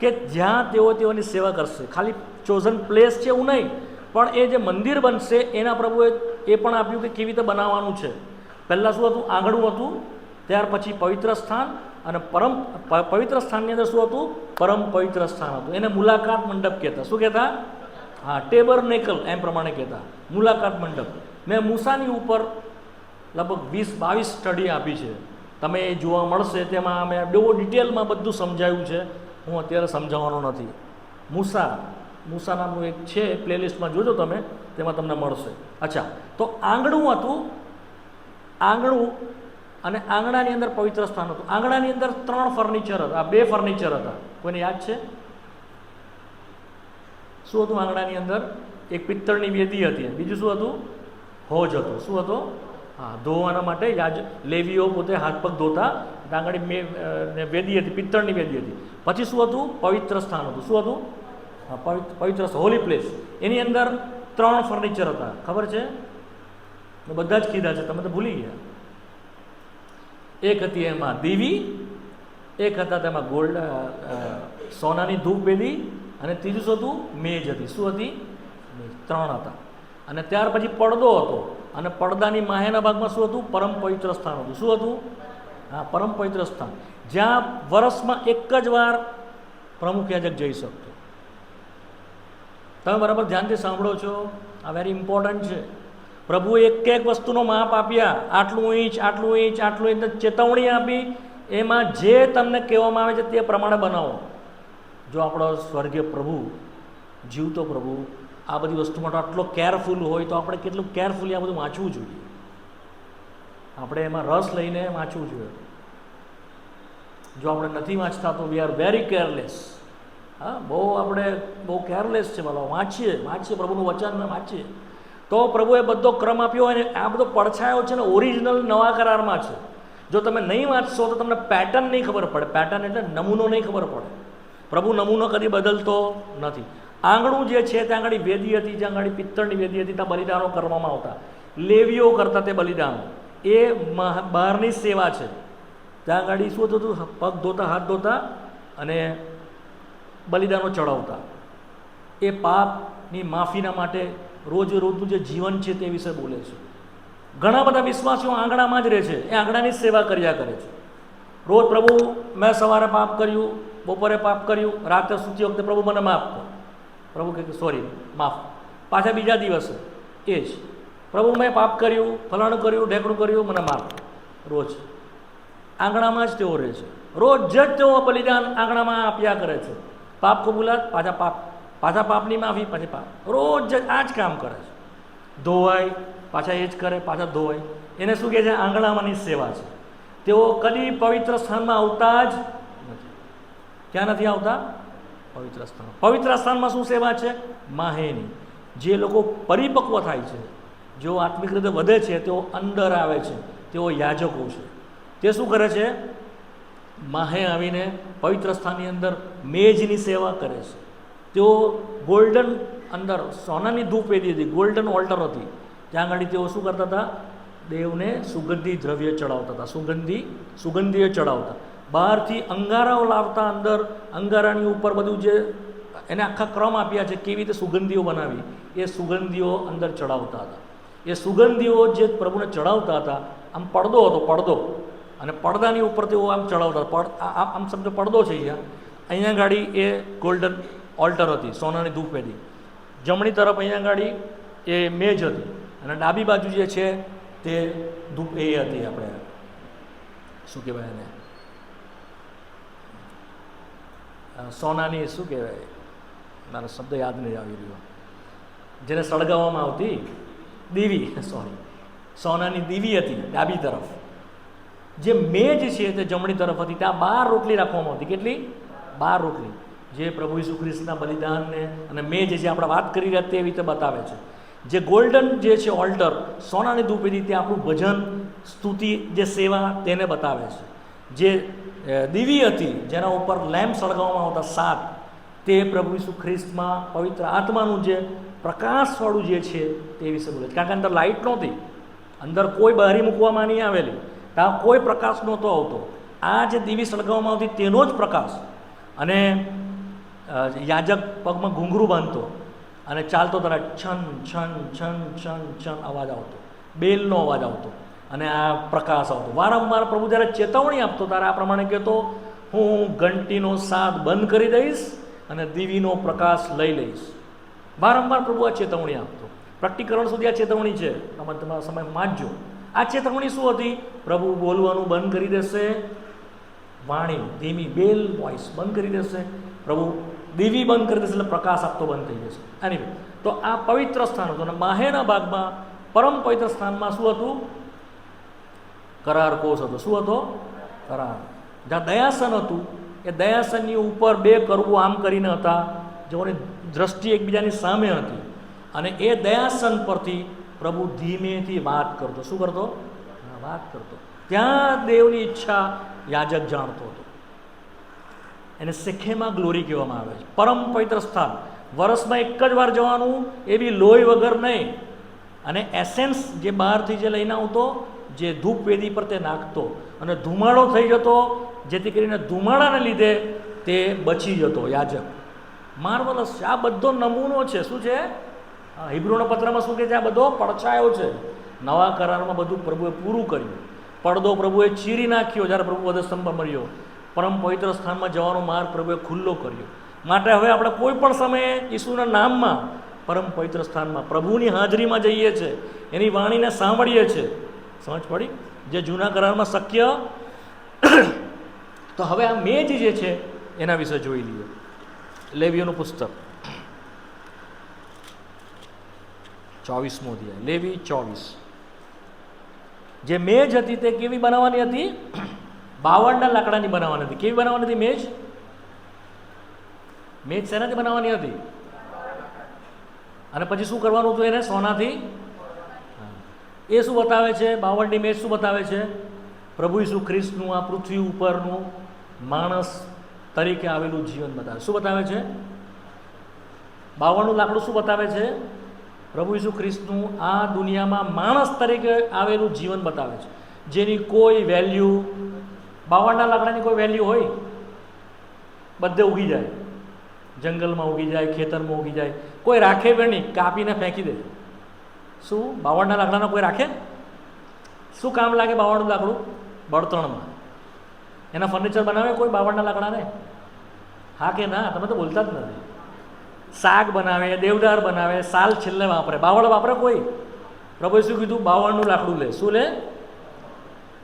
કે જ્યાં તેઓની સેવા કરશે. ખાલી ચોઝન પ્લેસ છે એવું નહીં, પણ એ જે મંદિર બનશે એના પ્રભુએ એ પણ આપ્યું કે કેવી રીતે બનાવવાનું છે. પહેલાં શું હતું? આંગણું હતું, ત્યાર પછી પવિત્ર સ્થાન, અને પવિત્ર સ્થાનની અંદર શું હતું? પરમ પવિત્ર સ્થાન હતું. એને મુલાકાત મંડપ કહેતા. શું કહેતા? હા, ટેબરનેકલ એમ પ્રમાણે કહેતા, મુલાકાત મંડપ. મેં મૂસાની ઉપર લગભગ 20-22 સ્ટડી આપી છે, તમે એ જોવા મળશે. તેમાં અમે બહુ ડિટેલમાં બધું સમજાવ્યું છે. હું અત્યારે સમજાવવાનો નથી. મૂસા નામનું એક છે, પ્લેલિસ્ટમાં જોજો તમે, તેમાં તમને મળશે. અચ્છા, તો આંગણું હતું, આંગણું, અને આંગણાની અંદર પવિત્ર સ્થાન હતું. આંગણાની અંદર 3 ફર્નિચર હતા, 2 ફર્નિચર હતા. કોઈને યાદ છે? શું હતું આંગણાની અંદર? એક પિત્તળની વેદી હતી, બીજું શું હતું? હોજ હતો. શું હતો? હા, ધોવાના માટે લેવીઓ પોતે હાથ પગ ધોતા. આંગળી વેદી હતી, પિત્તળની વેદી હતી. પછી શું હતું? પવિત્ર સ્થાન હતું. શું હતું? હા, પવિત્ર હોલી પ્લેસ. એની અંદર 3 ફર્નિચર હતા. ખબર છે? બધા જ કીધા છે, તમે તો ભૂલી ગયા. એક હતી એમાં દેવી, એક હતા તેમાં ગોલ્ડ સોનાની ધૂપ વેદી, અને ત્રીજું શું હતું? મેજ હતી. શું હતી? મેજ. 3 હતા. અને ત્યાર પછી પડદો હતો, અને પડદાની માહેના ભાગમાં શું હતું? પરમ પવિત્ર સ્થાન હતું. શું હતું? હા, પરમ પવિત્ર સ્થાન, જ્યાં વર્ષમાં એક જ વાર પ્રમુખ યાજક જઈ શકતો. તમે બરાબર ધ્યાનથી સાંભળો છો? આ વેરી ઇમ્પોર્ટન્ટ છે. પ્રભુએ એક વસ્તુનો માપ આપ્યા, આટલું ઇંચ, આટલું ઇંચ, આટલું ઇંચ, ચેતવણી આપી. એમાં જે તમને કહેવામાં આવે છે તે પ્રમાણે બનાવો. જો આપણો સ્વર્ગીય પ્રભુ, જીવતો પ્રભુ, આ બધી વસ્તુ માટે આટલો કેરફુલ હોય, તો આપણે કેટલું કેરફુલી આ બધું વાંચવું જોઈએ. આપણે એમાં રસ લઈને વાંચવું જોઈએ. જો આપણે નથી વાંચતા તો વી આર વેરી કેરલેસ. હા, આપણે બહુ કેરલેસ છે. બોલો, વાંચીએ પ્રભુનું વચન વાંચીએ તો પ્રભુએ બધો ક્રમ આપ્યો હોય. અને આ બધો પડછાયો છે ને ઓરિજિનલ નવા કરારમાં છે. જો તમે નહીં વાંચશો તો તમને પેટર્ન નહીં ખબર પડે. પેટર્ન એટલે નમૂનો નહીં ખબર પડે. પ્રભુ નમૂનો કદી બદલતો નથી. આંગણું જે છે ત્યાં આગળ વેદી હતી, જ્યાં આગળ પિત્તળની વેદી હતી, ત્યાં બલિદાનો કરવામાં આવતા. લેવીઓ કરતા તે બલિદાનો. એ બહારની સેવા છે. ત્યાં આગળ શું થતું? પગ ધોતા, હાથ ધોતા, અને બલિદાનો ચડાવતા. એ પાપની માફીના માટે રોજનું જે જીવન છે તે વિશે બોલે છે. ઘણા બધા વિશ્વાસીઓ આંગણામાં જ રહે છે, એ આંગણાની જ સેવા કર્યા કરે છે. રોજ પ્રભુ, મેં સવારે પાપ કર્યું, બપોરે પાપ કર્યું, રાતે સૂતી વખતે પ્રભુ મને માફ કર. પ્રભુ કહે સોરી, માફ. પાછા બીજા દિવસે એ જ પ્રભુ, મેં પાપ કર્યું, ફલાણું કર્યું, ઢેકણું કર્યું, મને માફ. રોજ આંગણામાં જ તેઓ રહે છે. રોજ જ તેઓ બલિદાન આંગણામાં આપ્યા કરે છે. પાપ કબૂલાત, પાછા પાપની માફી, પછી પાપ. રોજ જ આ જ કામ કરે છે. ધોવાય, પાછા એ જ કરે, પાછા ધોવાય. એને શું કહે છે? આંગણામાંની સેવા છે. તેઓ કદી પવિત્ર સ્થાનમાં આવતા જ નથી. ક્યાં નથી આવતા? પવિત્ર સ્થાન. પવિત્ર સ્થાનમાં શું સેવા છે? માહેની. જે લોકો પરિપક્વ થાય છે, જેઓ આત્મિક રીતે વધે છે, તેઓ અંદર આવે છે. તેઓ યાજકો છે. તે શું કરે છે? માહે આવીને પવિત્ર સ્થાનની અંદર મેજની સેવા કરે છે. તેઓ ગોલ્ડન અંદર સોનાની ધૂપ વેદી હતી, ગોલ્ડન ઓલ્ટર હતી. ત્યાં આગળ તેઓ શું કરતા હતા? દેવને સુગંધી દ્રવ્ય ચડાવતા હતા. સુગંધીય ચડાવતા. બહારથી અંગારાઓ લાવતા, અંદર અંગારાની ઉપર બધું જે એને આખા ક્રમ આપ્યા છે કેવી રીતે સુગંધીઓ બનાવી, એ સુગંધીઓ અંદર ચડાવતા હતા. એ સુગંધીઓ જે પ્રભુને ચડાવતા હતા, આમ પડદો હતો, પડદો, અને પડદાની ઉપર તેઓ આમ ચડાવતા હતા. આમ સમજો પડદો છે અહીંયા ગાડી એ ગોલ્ડન ઓલ્ટર હતી, સોનાની ધૂપવેદી. જમણી તરફ અહીંયા ગાડી એ મેજ હતી, અને ડાબી બાજુ જે છે તે ધૂપ એ હતી, આપણે શું કહેવાય એને, સોનાની શું કહેવાય, મારો શબ્દ યાદ નહીં આવી રહ્યો, જેને સળગાવવામાં આવતી દીવી, સોનાની દીવી હતી ડાબી તરફ. જે મેજ છે તે જમણી તરફ હતી. ત્યાં 12 રોટલી રાખવામાં આવતી. કેટલી? 12 રોટલી, જે પ્રભુ ઈસુ ખ્રિસ્તના બલિદાનને અને મેજ જે આપણે વાત કરી રહ્યા તે રીતે બતાવે છે. જે ગોલ્ડન જે છે ઓલ્ટર, સોનાની ધૂપવેદી, તે આપણું ભજન, સ્તુતિ, જે સેવા તેને બતાવે છે. જે દીવી હતી જેના ઉપર લેમ્પ સળગાવવામાં આવતા 7, તે પ્રભુ ઈસુ ખ્રિસ્તમાં પવિત્ર આત્માનું જે પ્રકાશવાળું જે છે તે વિશે બોલે છે. કારણ કે અંદર લાઇટ નહોતી, અંદર કોઈ બારી મૂકવામાં નહીં આવેલી, ત્યાં કોઈ પ્રકાશ નહોતો આવતો. આ જે દીવી સળગાવવામાં આવતી તેનો જ પ્રકાશ. અને યાજક પગમાં ઘૂંઘરું બાંધતો અને ચાલતો ત્યારે છન છન છન છન છન અવાજ આવતો, બેલનો અવાજ આવતો, અને આ પ્રકાશ આવતો. વારંવાર પ્રભુ જ્યારે ચેતવણી આપતો ત્યારે આ પ્રમાણે કહેતો, હું ઘંટીનો સાદ બંધ કરી દઈશ અને દીવીનો પ્રકાશ લઈ લઈશ. વારંવાર પ્રભુ આ ચેતવણી આપતો. પ્રકટીકરણ સુધી આ ચેતવણી છે, તમે તમારા સમય વાંચજો. આ ચેતવણી શું હતી? પ્રભુ બોલવાનું બંધ કરી દેશે, વાણી ધીમી બેલ વોઇસ બંધ કરી દેશે, પ્રભુ દીવી બંધ કરી દેશે, એટલે પ્રકાશ આપતો બંધ થઈ જશે. એની તો આ પવિત્ર સ્થાન હતું. અને બાહેરના ભાગમાં પરમ પવિત્ર સ્થાનમાં શું હતું? કરાર કોષ હતો. શું હતો? કરાર. જ્યાં દયાસન હતું, એ દયાસનની ઉપર 2 કરવું આમ કરીને હતા, જેઓની દ્રષ્ટિ એકબીજાની સામે હતી. અને એ દયાસન પરથી પ્રભુ ધીમેથી વાત કરતો. શું કરતો? વાત કરતો. ત્યાં દેવની ઈચ્છા યાજક જાણતો હતો. એને શેખેમા ગ્લોરી કહેવામાં આવે છે. પરમ પવિત્ર સ્થાન. વર્ષમાં એક જ વાર જવાનું, એ બી લોહી વગર નહીં. અને એસેન્સ જે બહારથી જે લઈને આવતો, જે ધૂપવેદી પર તે નાખતો, અને ધુમાડો થઈ જતો, જેથી કરીને ધુમાડાને લીધે તે બચી જતો યાજક. માર્વલસ છે. આ બધો નમૂનો છે. શું છે? હિબ્રુના પત્રમાં શું કહે છે? આ બધો પડછાયો છે. નવા કરારમાં બધું પ્રભુએ પૂરું કર્યું. પડદો પ્રભુએ ચીરી નાખ્યો જ્યારે પ્રભુ વધસ્તંભ પર મર્યો. પરમ પવિત્ર સ્થાનમાં જવાનો માર્ગ પ્રભુએ ખુલ્લો કર્યો. માટે હવે આપણે કોઈ પણ સમયે ઈસુના નામમાં પરમ પવિત્ર સ્થાનમાં પ્રભુની હાજરીમાં જઈએ છીએ, એની વાણીને સાંભળીએ છીએ. સમજ પડી? જે જૂના કરારમાં શક્ય. તો હવે આ મેજ જે છે એના વિશે જોઈ લઈએ. લેવીઓનું પુસ્તક 24મો અધ્યાય, લેવી 24. જે મેજ હતી તે કેવી બનાવવાની હતી? 52ના લાકડાની બનાવવાની હતી. કેવી બનાવવાની હતી મેજ? મેજ શેનાથી બનાવવાની હતી? અને પછી શું કરવાનું હતું એને? સોનાથી. એ શું બતાવે છે? 52ની મેજ શું બતાવે છે? પ્રભુ ઈસુ ખ્રિસ્તનું આ પૃથ્વી ઉપરનું માણસ તરીકે આવેલું જીવન બતાવે. શું બતાવે છે? 52નું લાકડું શું બતાવે છે? પ્રભુ ઈસુ ખ્રિસ્તનું આ દુનિયામાં માણસ તરીકે આવેલું જીવન બતાવે છે, જેની કોઈ વેલ્યુ, 52ના લાકડાની કોઈ વેલ્યુ હોય? બધે ઉગી જાય, જંગલમાં ઉગી જાય, ખેતરમાં ઉગી જાય, કોઈ રાખે પણ નહીં, કાપીને ફેંકી દે. શું 52ના લાકડાનો કોઈ રાખે? શું કામ લાગે 52નું લાકડું? બળતણમાં. એના ફર્નિચર બનાવે કોઈ 52ના લાકડાને? હા કે ના? તમે તો બોલતા જ નથી. શાક બનાવે, દેવદાર બનાવે, સાલ છેલ્લે વાપરે. 52 વાપરે કોઈ? પ્રભુ ઈસુ કીધું 52નું લાકડું લે. શું લે?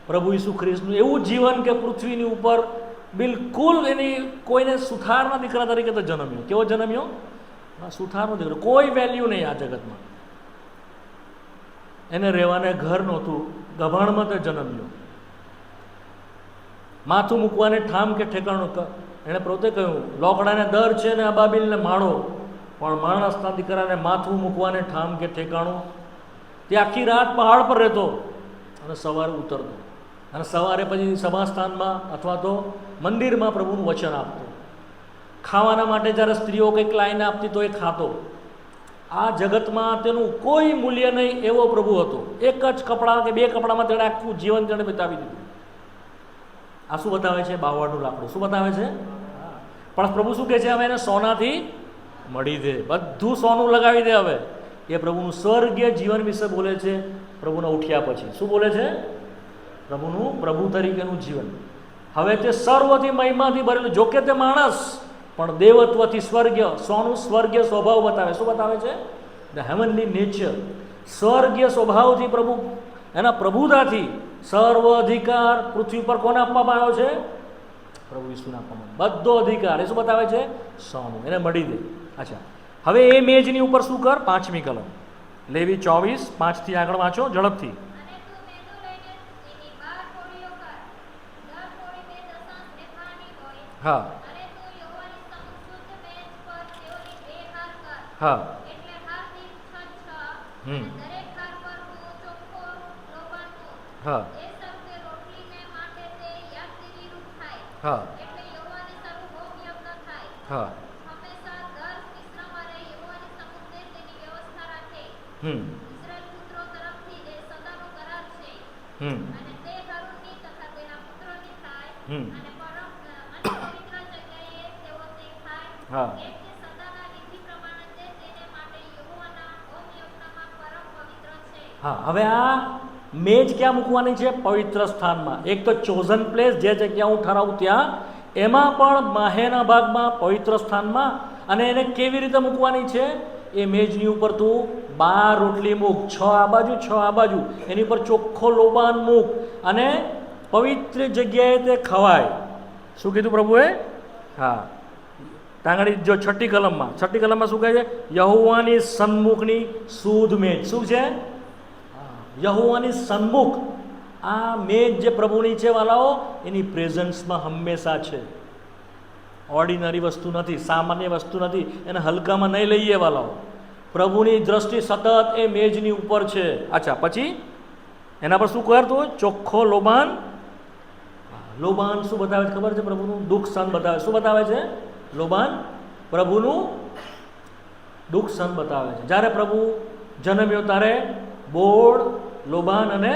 પ્રભુ ઈસુ ખ્રિસ્તનું એવું જીવન કે પૃથ્વીની ઉપર બિલકુલ એની કોઈને સુથારના દીકરા તરીકે તો જન્મ્યો. કેવો જન્મ્યો? સુથારનો દીકરો. કોઈ વેલ્યુ નહીં આ જગતમાં. એને રહેવાને ઘર નહોતું, ગભાણમાં તો જન્મ્યો. માથું મૂકવાને ઠામ કે ઠેકાણું. એણે પોતે કહ્યું, લોકડાને દર છે ને અબાબીલને માળો, પણ માણસના દીકરાને માથું મૂકવાને ઠામ કે ઠેકાણું. તે આખી રાત પહાડ પર રહેતો અને સવારે ઉતરતો, અને સવારે પછી સભાસ્થાનમાં અથવા તો મંદિરમાં પ્રભુનું વચન આપતો. ખાવાના માટે જ્યારે સ્ત્રીઓ કંઈક લાઈને આપતી તો એ ખાતો. આ જગતમાં તેનું કોઈ મૂલ્ય નહીં એવો પ્રભુ હતો. એક જ કપડાં કે 2 કપડામાં તેણે આખું જીવન તેણે બતાવી દીધું. આ શું બતાવે છે? બાવળનું લાકડું. શું બતાવે છે? પણ પ્રભુ શું કહે છે? હવે એને સોનાથી મળી દે, બધું સોનું લગાવી દે. હવે એ પ્રભુનું સ્વર્ગીય જીવન વિશે બોલે છે. પ્રભુના ઉઠ્યા પછી શું બોલે છે? પ્રભુનું પ્રભુ તરીકેનું જીવન. હવે તે સર્વથી મહિમાથી ભરેલું, જોકે તે માણસ પણ દેવત્વથી સ્વર્ગીય, સોનું સ્વર્ગીય સ્વભાવ બતાવે. શું બતાવે છે? The heavenly nature. સ્વર્ગીય સ્વભાવથી પ્રભુ, એના પ્રભુતાથી સર્વ અધિકાર પૃથ્વી પર કોને આપવામાં આવ્યો છે? પ્રભુ ઈસુને આપવામાં. બધો અધિકાર એ શું બતાવે છે? સોનું, એને મળી દે. અચ્છા, હવે એ મેજની ઉપર શું કર? 5મી કલમ લેવી 24:5 આગળ વાંચો ઝડપથી. હા હા હા હા હા હા હા. હવે આ મેજ ક્યાં મૂકવાની છે? પવિત્ર સ્થાનમાં. એક તો ચોઝન પ્લેસ, જે જગ્યા હું ઠરાવું ત્યાં, એમાં પણ માહેના ભાગમાં, પવિત્ર સ્થાનમાં. અને એને કેવી રીતે મૂકવાની છે? એ મેજની ઉપર તું 12 રોટલી મૂક, 6 આ બાજુ 6 આ બાજુ. એની ઉપર ચોખ્ખો લોબાન મૂક અને પવિત્ર જગ્યાએ તે ખવાય. શું કીધું પ્રભુએ? હા, તાંગડી જો 6ઠ્ઠી કલમમાં શું કહે છે? યહોવાની સન્મુખની શુદ્ધ મેજ. શું છે? યહોવાની સન્મુખ. આ મેજ જે પ્રભુની છે વાલાઓ, એની પ્રેઝન્સમાં હંમેશા છે. ઓર્ડિનરી વસ્તુ નથી, સામાન્ય વસ્તુ નથી, એને હલકામાં નહીં લઈએ વાલાઓ. પ્રભુની દ્રષ્ટિ સતત એ મેજની ઉપર છે. અચ્છા, પછી એના પર શું કરતું? ચોખ્ખો લોબાન. લોબાન શું બતાવે છે ખબર છે? પ્રભુનું દુઃખ સહન બતાવે. શું બતાવે છે? લોબાન પ્રભુનું દુઃખ સહન બતાવે છે. જ્યારે પ્રભુ જન્મ્યો ત્યારે બોળ, લોબાન અને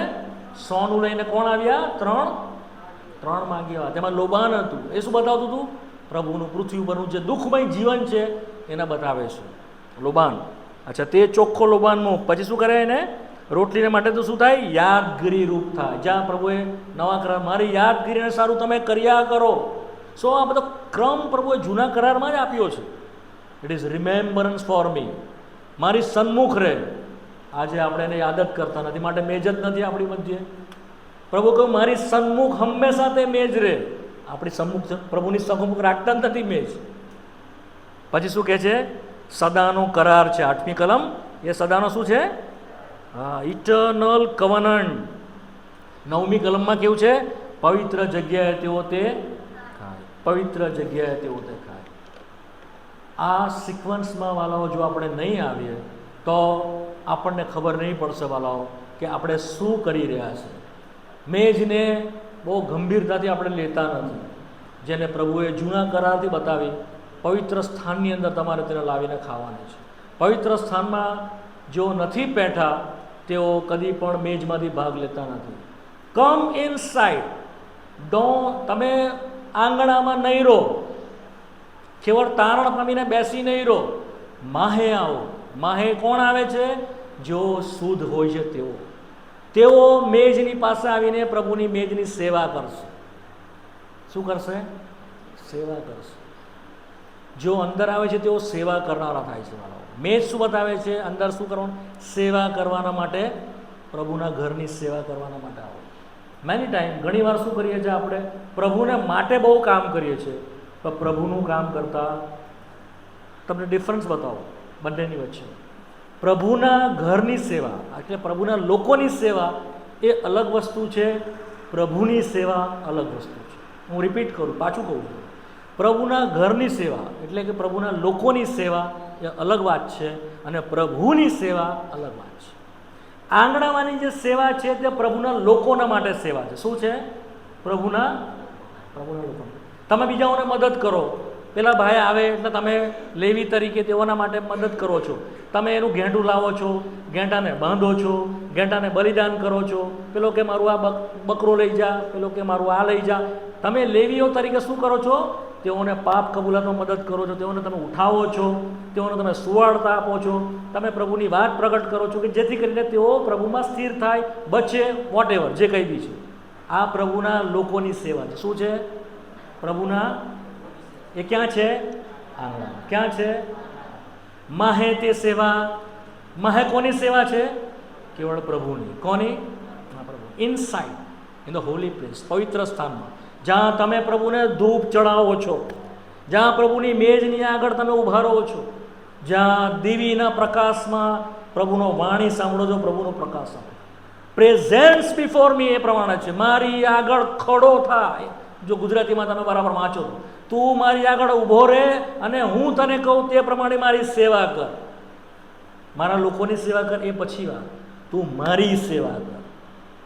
સોનું લઈને કોણ આવ્યા? ત્રણ માગી આવ્યા. તેમાં લોબાન હતું. એ શું બતાવતું હતું? પ્રભુનું પૃથ્વી ઉપરનું જે દુઃખમય જીવન છે એને બતાવે છે, લોબાન. અચ્છા, તે ચોખ્ખો લોબાન મૂક. પછી શું કરે? એને રોટલીને માટે તો શું થાય? યાદગીરી રૂપ થાય. જ્યાં પ્રભુએ નવા કરાર, મારી યાદગીરીને સારું તમે કર્યા કરો. સો આ બધો ક્રમ પ્રભુએ જૂના કરારમાં જ આપ્યો છે. It is remembrance for me. મારી સન્મુખ રહે. આજે આપણે એને યાદ જ કરતા નથી, માટે મેજ જ નથી આપણી મધ્યે. પ્રભુ કહ્યું મારી સન્મુખ હંમેશા તે મેજ રહે. આપણી સન્મુખ, પ્રભુની સન્મુખ રાખતા જ નથી મેજ. પછી શું કહે છે? સદાનો કરાર છે 8મી કલમ. એ સદાનો શું છે? હા, ઇટર્નલ કવનન્ટ. 9મી કલમમાં કેવું છે? પવિત્ર જગ્યાએ તેઓ તે ખાય. પવિત્ર જગ્યાએ તેઓ તે ખાય. આ સિક્વન્સમાં વાલાઓ જો આપણે નહીં આવીએ તો આપણને ખબર નહીં પડશે વાલાઓ કે આપણે શું કરી રહ્યા છે. મેજને બહુ ગંભીરતાથી આપણે લેતા નથી, જેને પ્રભુએ જૂના કરારથી બતાવી. પવિત્ર સ્થાનની અંદર તમારે તેને લાવીને ખાવાની છે. પવિત્ર સ્થાનમાં જો નથી બેઠા તેઓ કદી પણ મેજમાંથી ભાગ લેતા નથી. Come inside. તમે આંગણામાં નહીં રહો, કેવળ તારણ પામીને બેસી નહીં રહો, માહે આવો. માહે કોણ આવે છે? જો શુદ્ધ હોય છે તેઓ મેજની પાસે આવીને પ્રભુની મેજની સેવા કરશે. શું કરશે? સેવા કરશે. જો અંદર આવે છે તેઓ સેવા કરનારા થાય છે. મેજ શું બતાવે છે? અંદર શું કરવાનું? સેવા કરવાના માટે, પ્રભુના ઘરની સેવા કરવાના માટે આવો. મેની ટાઈમ ઘણી વાર શું કરીએ છીએ? આપણે પ્રભુને માટે બહુ કામ કરીએ છીએ, પણ પ્રભુનું કામ કરતા તમને ડિફરન્સ બતાવો બંનેની વચ્ચે. પ્રભુના ઘરની સેવા એટલે પ્રભુના લોકોની સેવા એ અલગ વસ્તુ છે, પ્રભુની સેવા અલગ વસ્તુ છે. હું રિપીટ કરું, પાછું કહું છું. પ્રભુના ઘરની સેવા એટલે કે પ્રભુના લોકોની સેવા એ અલગ વાત છે, અને પ્રભુની સેવા અલગ વાત છે. આંગણાવાની જે સેવા છે તે પ્રભુના લોકોના માટે સેવા છે. શું છે? પ્રભુના લોકો. તમે બીજાઓને મદદ કરો, પેલા ભાઈ આવે એટલે તમે લેવી તરીકે તેઓના માટે મદદ કરો છો, તમે એનું ઘેંટું લાવો છો, ઘેંટાને બાંધો છો, ઘેંટાને બલિદાન કરો છો, પેલો કે મારું આ બકરો લઈ જા, પેલો કે મારું આ લઈ જા. તમે લેવીઓ તરીકે શું કરો છો? તેઓને પાપ કબૂલાતમાં મદદ કરો છો, તેઓને તમે ઉઠાવો છો, તેઓને તમે સુવાડતા આપો છો, તમે પ્રભુની વાત પ્રગટ કરો છો કે જેથી કરીને તેઓ પ્રભુમાં સ્થિર થાય, બચે, વોટ એવર જે કંઈ બી છે. આ પ્રભુના લોકોની સેવા છે. શું છે? પ્રભુના એ ક્યાં છે? આંગણા. ક્યાં છે? માહે તે સેવા. માહે કોની સેવા છે? કેવળ પ્રભુની. કોની? પ્રભુ. Inside in the Holi place, પવિત્ર સ્થાનમાં, જ્યાં તમે પ્રભુને ધૂપ ચડાવો છો, જ્યાં પ્રભુની મેજની આગળ તમે ઊભા રહો છો, જ્યાં દીવીના પ્રકાશમાં પ્રભુનો વાણી સાંભળો છો, પ્રભુનો પ્રકાશ સાંભળો. પ્રેઝન્સ બિફોર મી એ પ્રમાણે છે, મારી આગળ ખડો થાય. જો ગુજરાતીમાં તમે બરાબર વાંચો તો, તું મારી આગળ ઊભો રહે અને હું તને કહું તે પ્રમાણે મારી સેવા કર. મારા લોકોની સેવા કર એ પછી વાત, તું મારી સેવા કર.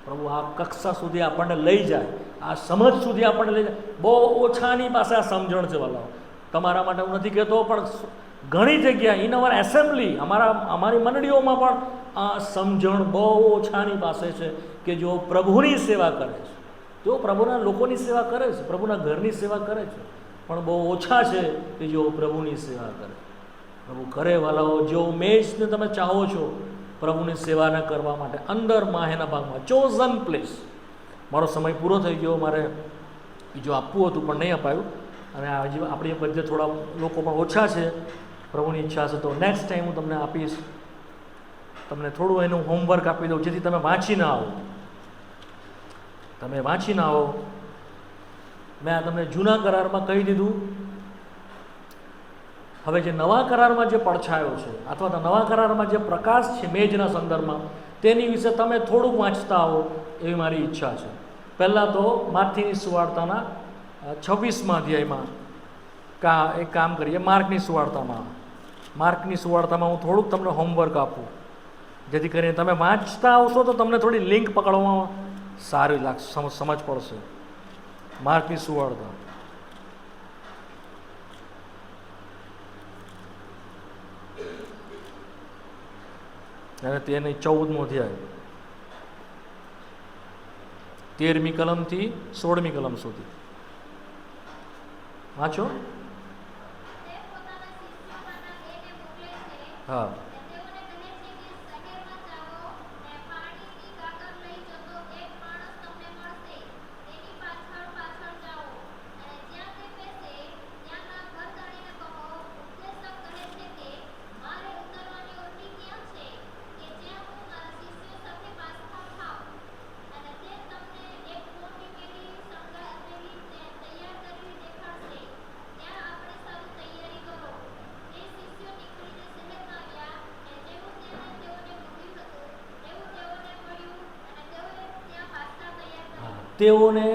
પ્રભુ આ કક્ષા સુધી આપણને લઈ જાય, આ સમજ સુધી આપણને લઈ જાય. બહુ ઓછાની પાસે આ સમજણ છે વાલાઓ. તમારા માટે હું નથી કહેતો, પણ ઘણી જગ્યાએ ઇન અવર એસેમ્બલી, અમારી મંડળીઓમાં પણ આ સમજણ બહુ ઓછાની પાસે છે કે જો પ્રભુની સેવા કરે છે, તેઓ પ્રભુના લોકોની સેવા કરે છે, પ્રભુના ઘરની સેવા કરે છે, પણ બહુ ઓછા છે કે જેઓ પ્રભુની સેવા કરે. પ્રભુ કરે વાલાઓ. જેઓ મેજને તમે ચાહો છો પ્રભુની સેવાને કરવા માટે, અંદર માહેના ભાગમાં ચોઝન પ્લેસ. મારો સમય પૂરો થઈ ગયો, મારે બીજું આપવું હતું પણ નહીં અપાયું, અને હજી આપણી બધે થોડા લોકો પણ ઓછા છે. પ્રભુની ઈચ્છા છે તો નેક્સ્ટ ટાઈમ હું તમને આપીશ, તમને થોડું એનું હોમવર્ક આપી દઉં જેથી તમે વાંચીને આવો. તમે વાંચીને આવો. મેં આ તમને જૂના કરારમાં કહી દીધું. હવે જે નવા કરારમાં જે પડછાયો છે અથવા તો નવા કરારમાં જે પ્રકાશ છે મેજના સંદર્ભમાં, તેની વિશે તમે થોડુંક વાંચતા આવો એવી મારી ઈચ્છા છે. પહેલાં તો માથીની સુવાર્તાના 26મા અધ્યાયમાં એક કામ કરીએ. માર્કની સુવાર્તામાં હું થોડુંક તમને હોમવર્ક આપું, જેથી કરીને તમે વાંચતા આવશો તો તમને થોડી લિંક પકડવામાં સારી લાગશે, સમજ પડશે. માર્કની સુવાર્તા અને તેની 14મો અધ્યાય 13મી કલમથી 16મી કલમ સુધી વાંચો. હા. તેઓને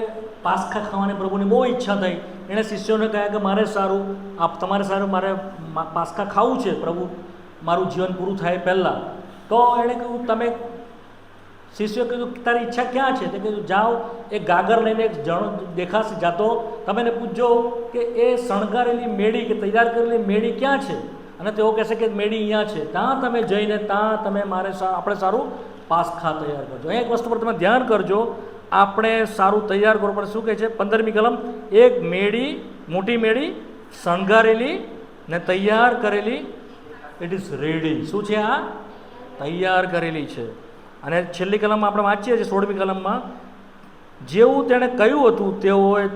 પાસ્ખા ખાવાની પ્રભુની બહુ ઈચ્છા થઈ. એણે શિષ્યોને કહ્યા કે મારે સારું, તમારે સારું મારે પાસ્ખા ખાવું છે પ્રભુ, મારું જીવન પૂરું થાય પહેલાં. તો એણે કહ્યું, તમે શિષ્યોએ કીધું તારી ઈચ્છા ક્યાં છે? તે કીધું જાઓ, એક ગાગર લઈને એક જણ દેખાશે જાતો, તમે એને પૂછજો કે એ શણગારેલી મેળી કે તૈયાર કરેલી મેળી ક્યાં છે, અને તેઓ કહેશે કે મેળી અહીંયા છે. ત્યાં તમે જઈને ત્યાં તમે આપણે સારું પાસ્ખા તૈયાર કરજો. એક વસ્તુ પર તમે ધ્યાન કરજો, આપણે સારું તૈયાર કરવું પડે. શું કહે છે 15મી કલમ? એક મેળી, મોટી મેળી શણગારેલી ને તૈયાર કરેલી, ઇટ ઇઝ રેડી. શું છે આ? તૈયાર કરેલી છે. અને છેલ્લી કલમમાં આપણે વાંચીએ છીએ 16મી કલમમાં, જેવું તેણે કહ્યું હતું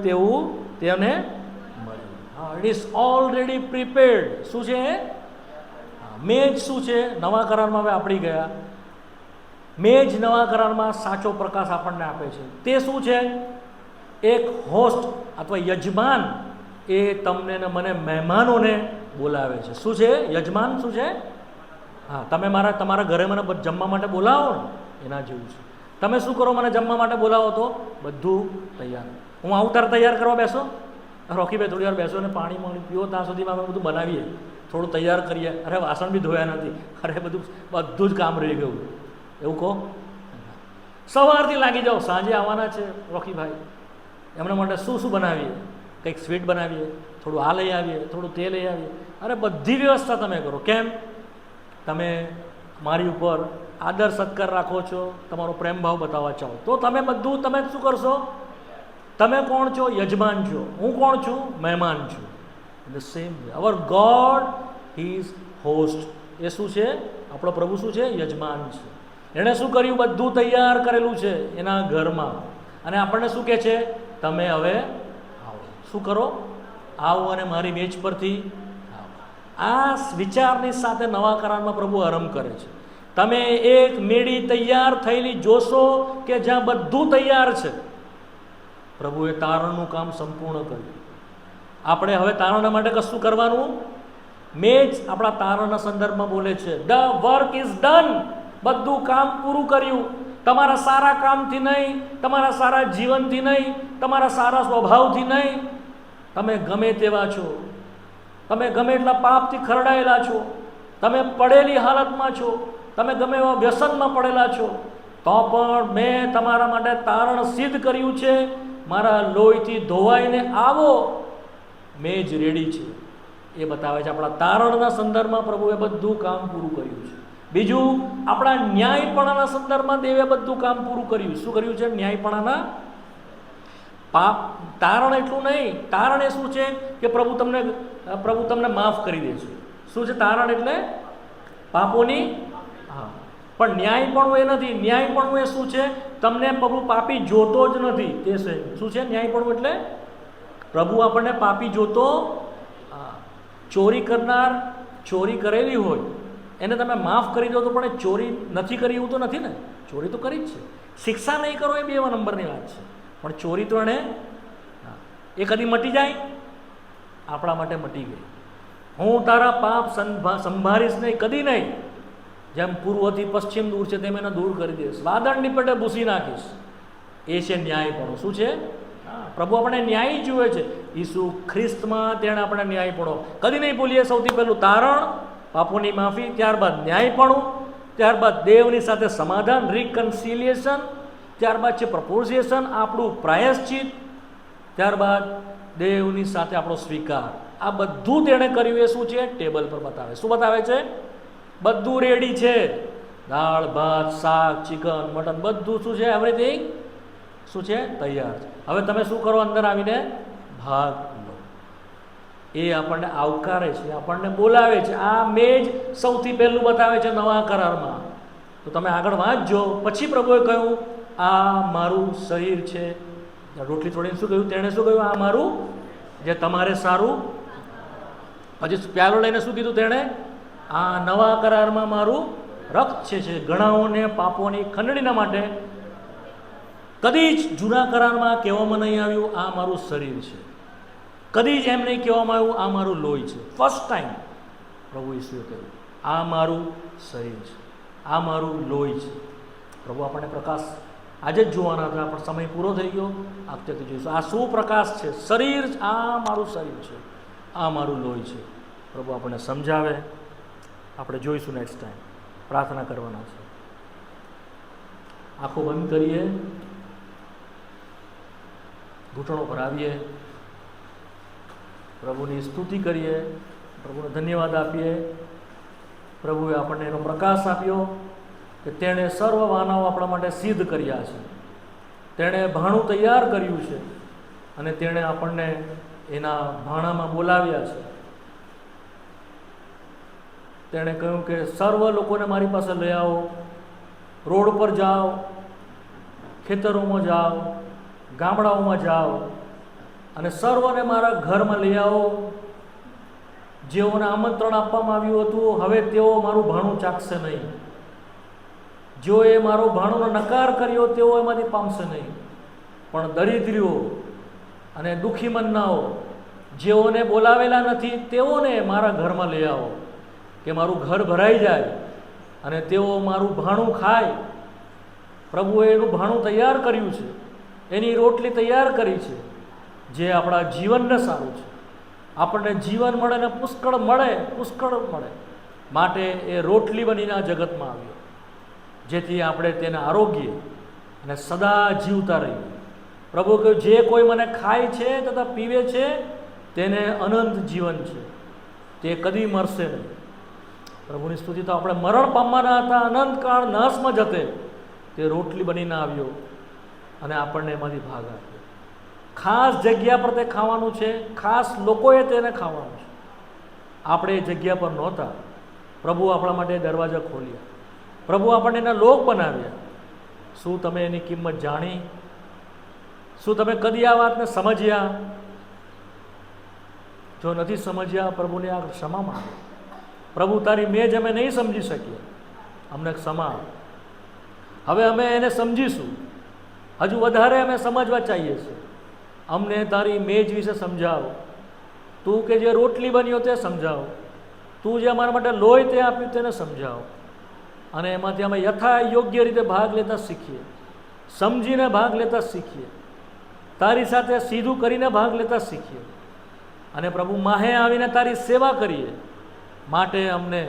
તેવું તેને મળ્યું. હા, ઇટ ઇઝ ઓલરેડી પ્રિપેર્ડ. શું છે? મેજ શું છે? નવા કરારમાં હવે આપણી ગયા. મેજ નવા કરારમાં સાચો પ્રકાશ આપણને આપે છે. તે શું છે? એક હોસ્ટ અથવા યજમાન એ તમને ને મને મહેમાનોને બોલાવે છે. શું છે? યજમાન શું છે? હા, તમે તમારા ઘરે મને જમવા માટે બોલાવો ને, એના જેવું છે. તમે શું કરો? મને જમવા માટે બોલાવો તો બધું તૈયાર. હું આવું તારે તૈયાર કરવા બેસો, રોકીભાઈ થોડી વાર બેસો ને પાણી પીવો, ત્યાં સુધીમાં અમે બધું બનાવીએ, થોડું તૈયાર કરીએ. અરે વાસણ બી ધોયા નથી, અરે બધું જ કામ રહી ગયું, એવું કહો. સવારથી લાગી જાઓ, સાંજે આવવાના છે રોકીભાઈ, એમના માટે શું બનાવીએ? કંઈક સ્વીટ બનાવીએ, થોડું આ લઈ આવીએ, થોડું તે લઈ આવીએ. અરે બધી વ્યવસ્થા તમે કરો. કેમ? તમે મારી ઉપર આદર સત્કાર રાખો છો, તમારો પ્રેમ ભાવ બતાવવા ચાહો તો તમે બધું તમે શું કરશો? તમે કોણ છો? યજમાન છો. હું કોણ છું? મહેમાન છું. The same way our God he is host. એ શું છે? આપણો પ્રભુ શું છે? યજમાન છે. એણે શું કર્યું? બધું તૈયાર કરેલું છે એના ઘરમાં. અને આપણને શું કહે છે? તમે હવે આવો. શું કરો? આવો અને મારી મેચ પરથી આવો. આ વિચારની સાથે નવા કરારમાં પ્રભુ આરંભ કરે છે. તમે એક મેળી તૈયાર થયેલી જોશો કે જ્યાં બધું તૈયાર છે. પ્રભુએ તારણનું કામ સંપૂર્ણ કર્યું. આપણે હવે તારણના માટે કશું કરવાનું? મેં જ આપણા તારણના સંદર્ભમાં બોલે છે, ધ વર્ક ઇઝ ડન. બધું કામ પૂરું કર્યું. તમારા સારા કામથી નહીં, તમારા સારા જીવનથી નહીં, તમારા સારા સ્વભાવથી નહીં. તમે ગમે તેવા છો, તમે ગમે એટલા પાપથી ખરડાયેલા છો, તમે પડેલી હાલતમાં છો, તમે ગમે એવા વ્યસનમાં પડેલા છો, તો પણ મેં તમારા માટે તારણ સિદ્ધ કર્યું છે. મારા લોહીથી ધોવાઈને આવો, મેં જ રેડી છે. એ બતાવે છે. આપણા તારણના સંદર્ભમાં પ્રભુએ બધું કામ પૂરું કર્યું છે. બીજું, આપણા ન્યાયપણાના સંદર્ભમાં દેવે બધું કામ પૂરું કર્યું. શું કર્યું છે? ન્યાયપણાના પાપ. તારણ એટલું નહીં. તારણ એ શું છે? કે પ્રભુ તમને માફ કરી દે છે. શું છે તારણ? એટલે પાપોની. હા, પણ ન્યાયપણું એ નથી. ન્યાયપણું એ શું છે? તમને પ્રભુ પાપી જોતો જ નથી. તે છે શું છે ન્યાયપણું? એટલે પ્રભુ આપણને પાપી જોતો. ચોરી કરનાર ચોરી કરેલી હોય એને તમે માફ કરી દો તો પણ ચોરી નથી કરી એવું તો નથી ને? ચોરી તો કરી જ છે. શિક્ષા નહીં કરો એ 2 નંબરની વાત છે. પણ ચોરી તો એ કદી મટી જાય? આપણા માટે મટી ગઈ. હું તારા પાપ સંભાળીશ નહીં, કદી નહીં. જેમ પૂર્વથી પશ્ચિમ દૂર છે તેમ એને દૂર કરી દઈશ. વાદળની પેટે ભૂસી નાખીશ. એ છે ન્યાયપણું. શું છે? પ્રભુ આપણે ન્યાય જુએ છે. ઈસુ ખ્રિસ્તમાં તેણે આપણે ન્યાયપણો કદી નહીં ભૂલીએ. સૌથી પહેલું તારણ, પાપોની માફી, ત્યારબાદ ન્યાયપણું, ત્યારબાદ દેવની સાથે સમાધાન, રિકન્સિલિએશન, ત્યારબાદ છે પ્રપોઝિશન, આપણું પ્રાયશ્ચિત, ત્યારબાદ દેવની સાથે આપણો સ્વીકાર. આ બધું તેણે કર્યું. એ શું છે? ટેબલ પર બતાવે. શું બતાવે છે? બધું રેડી છે. દાળ, ભાત, શાક, ચિકન, મટન બધું શું છે? એવરીથિંગ શું છે? તૈયાર છે. હવે તમે શું કરો? અંદર આવીને ભાગ લો. એ આપણને આવકારે છે, આપણને બોલાવે છે. આ મેં જ સૌથી પહેલું બતાવે છે નવા કરારમાં. તો તમે આગળ વાંચજો. પછી પ્રભુએ કહ્યું, આ મારું શરીર છે. રોટલી તોડીને શું કહ્યું? તેણે શું કહ્યું? આ મારું જે તમારે સારું. પછી પ્યાલો લઈને શું કીધું તેણે? આ નવા કરારમાં મારું રક્ત છે. ઘણાઓને પાપોની ખંડણીના માટે. કદી જ જૂના કરારમાં કહેવામાં નહીં આવ્યું આ મારું શરીર છે. કદી જ એમ નહીં કહેવામાં આવ્યું આ મારું લોહી છે. ફર્સ્ટ ટાઈમ પ્રભુ ઈસુએ કહ્યું આ મારું શરીર છે, આ મારું લોહી છે. પ્રભુ આપણને પ્રકાશ આજે જ જોવાના હતા, પણ સમય પૂરો થઈ ગયો. આગળથી જોઈશું. આ શું પ્રકાશ છે? શરીર. આ મારું શરીર છે, આ મારું લોહી છે. પ્રભુ આપણને સમજાવે. આપણે જોઈશું નેક્સ્ટ ટાઈમ. પ્રાર્થના કરવાના છે. આંખો બંધ કરીએ, ઘૂંટણો પર આવીએ, પ્રભુની સ્તુતિ કરીએ, પ્રભુને ધન્યવાદ આપીએ. પ્રભુએ આપણને એનો પ્રકાશ આપ્યો કે તેણે સર્વ વાનાઓ આપણા માટે સિદ્ધ કર્યા છે. તેણે ભાણું તૈયાર કર્યું છે અને તેણે આપણને એના ભાણામાં બોલાવ્યા છે. તેણે કહ્યું કે સર્વ લોકોને મારી પાસે લઈ આવો. રોડ પર જાઓ, ખેતરોમાં જાઓ, ગામડાઓમાં જાઓ અને સર્વને મારા ઘરમાં લઈ આવો. જેઓને આમંત્રણ આપવામાં આવ્યું હતું, હવે તેઓ મારું ભાણું ચાખશે નહીં. જેઓએ મારો ભાણુંનો નકાર કર્યો તેઓ એમાંથી પામશે નહીં. પણ દરિદ્રીઓ અને દુઃખી મનનાઓ, જેઓને બોલાવેલા નથી, તેઓને મારા ઘરમાં લઈ આવો કે મારું ઘર ભરાઈ જાય અને તેઓ મારું ભાણું ખાય. પ્રભુએ એનું ભાણું તૈયાર કર્યું છે, એની રોટલી તૈયાર કરી છે, જે આપણા જીવનને સારું છે. આપણને જીવન મળે ને પુષ્કળ મળે, પુષ્કળ મળે માટે એ રોટલી બનીને આ જગતમાં આવ્યો, જેથી આપણે તેને આરોગ્ય અને સદા જીવતા રહીએ. પ્રભુ કહ્યું, જે કોઈ મને ખાય છે તથા પીવે છે તેને અનંત જીવન છે, તે કદી મરશે નહીં. પ્રભુની સ્તુતિ. તો આપણે મરણ પામવાના હતા, અનંતકાળ નાશમાં જતે, તે રોટલી બનીને આવ્યો અને આપણને એમાંથી ભાગ આપ્યો. ખાસ જગ્યા પર તે ખાવાનું છે, ખાસ લોકોએ તેને ખાવાનું છે. આપણે એ જગ્યા પર નહોતા. પ્રભુ આપણા માટે દરવાજા ખોલ્યા, પ્રભુ આપણને એના લોક બનાવ્યા. શું તમે એની કિંમત જાણી? શું તમે કદી આ વાતને સમજ્યા? જો નથી સમજ્યા, પ્રભુને આ ક્ષમા માંગો. પ્રભુ, તારી મેજ અમે નહીં સમજી શકીએ, અમને ક્ષમા. હવે અમે એને સમજીશું, હજુ વધારે અમે સમજવા ચાહીએ છીએ. અમને તારી મેજ વિશે સમજાવો. તું કે જે રોટલી બન્યો તે સમજાવો. તું જે અમારા માટે લોહી તે આપ્યું તેને સમજાવો. અને એમાંથી અમે યથા યોગ્ય રીતે ભાગ લેતા શીખીએ, સમજીને ભાગ લેતા શીખીએ, તારી સાથે સીધું કરીને ભાગ લેતા શીખીએ. અને પ્રભુ, માહે આવીને તારી સેવા કરીએ. માટે અમને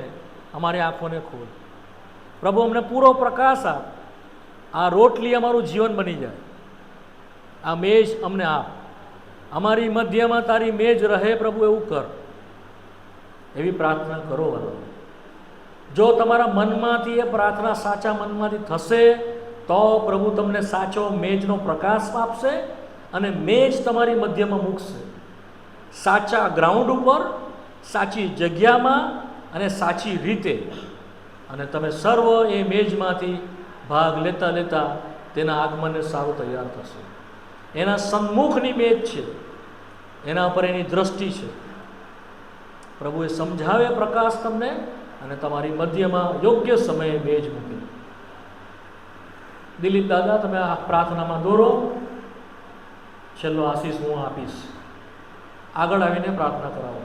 અમારી આંખોને ખોલ. પ્રભુ, અમને પૂરો પ્રકાશ આપ. આ રોટલી અમારું જીવન બની જાય. આ મેજ અમને આપ. અમારી મધ્યમાં તારી મેજ રહે. પ્રભુ, એવું કર. એવી પ્રાર્થના કરો. જો તમારા મનમાંથી એ પ્રાર્થના સાચા મનમાંથી થશે તો પ્રભુ તમને સાચો મેજનો પ્રકાશ આપશે અને મેજ તમારી મધ્યમાં મૂકશે, સાચા ગ્રાઉન્ડ ઉપર, સાચી જગ્યામાં અને સાચી રીતે. અને તમે સર્વ એ મેજમાંથી ભાગ લેતા લેતા તેના આગમનને સારું તૈયાર થશે. એના સન્મુખની મેજ છે, એના પર એની દ્રષ્ટિ છે. પ્રભુએ સમજાવે પ્રકાશ તમને અને તમારી મધ્યમાં યોગ્ય સમયે મેજ મૂકે. દિલીપ દાદા, તમે આ પ્રાર્થનામાં દોરો. છેલ્લો આશીષ હું આપીશ. આગળ આવીને પ્રાર્થના કરાવો.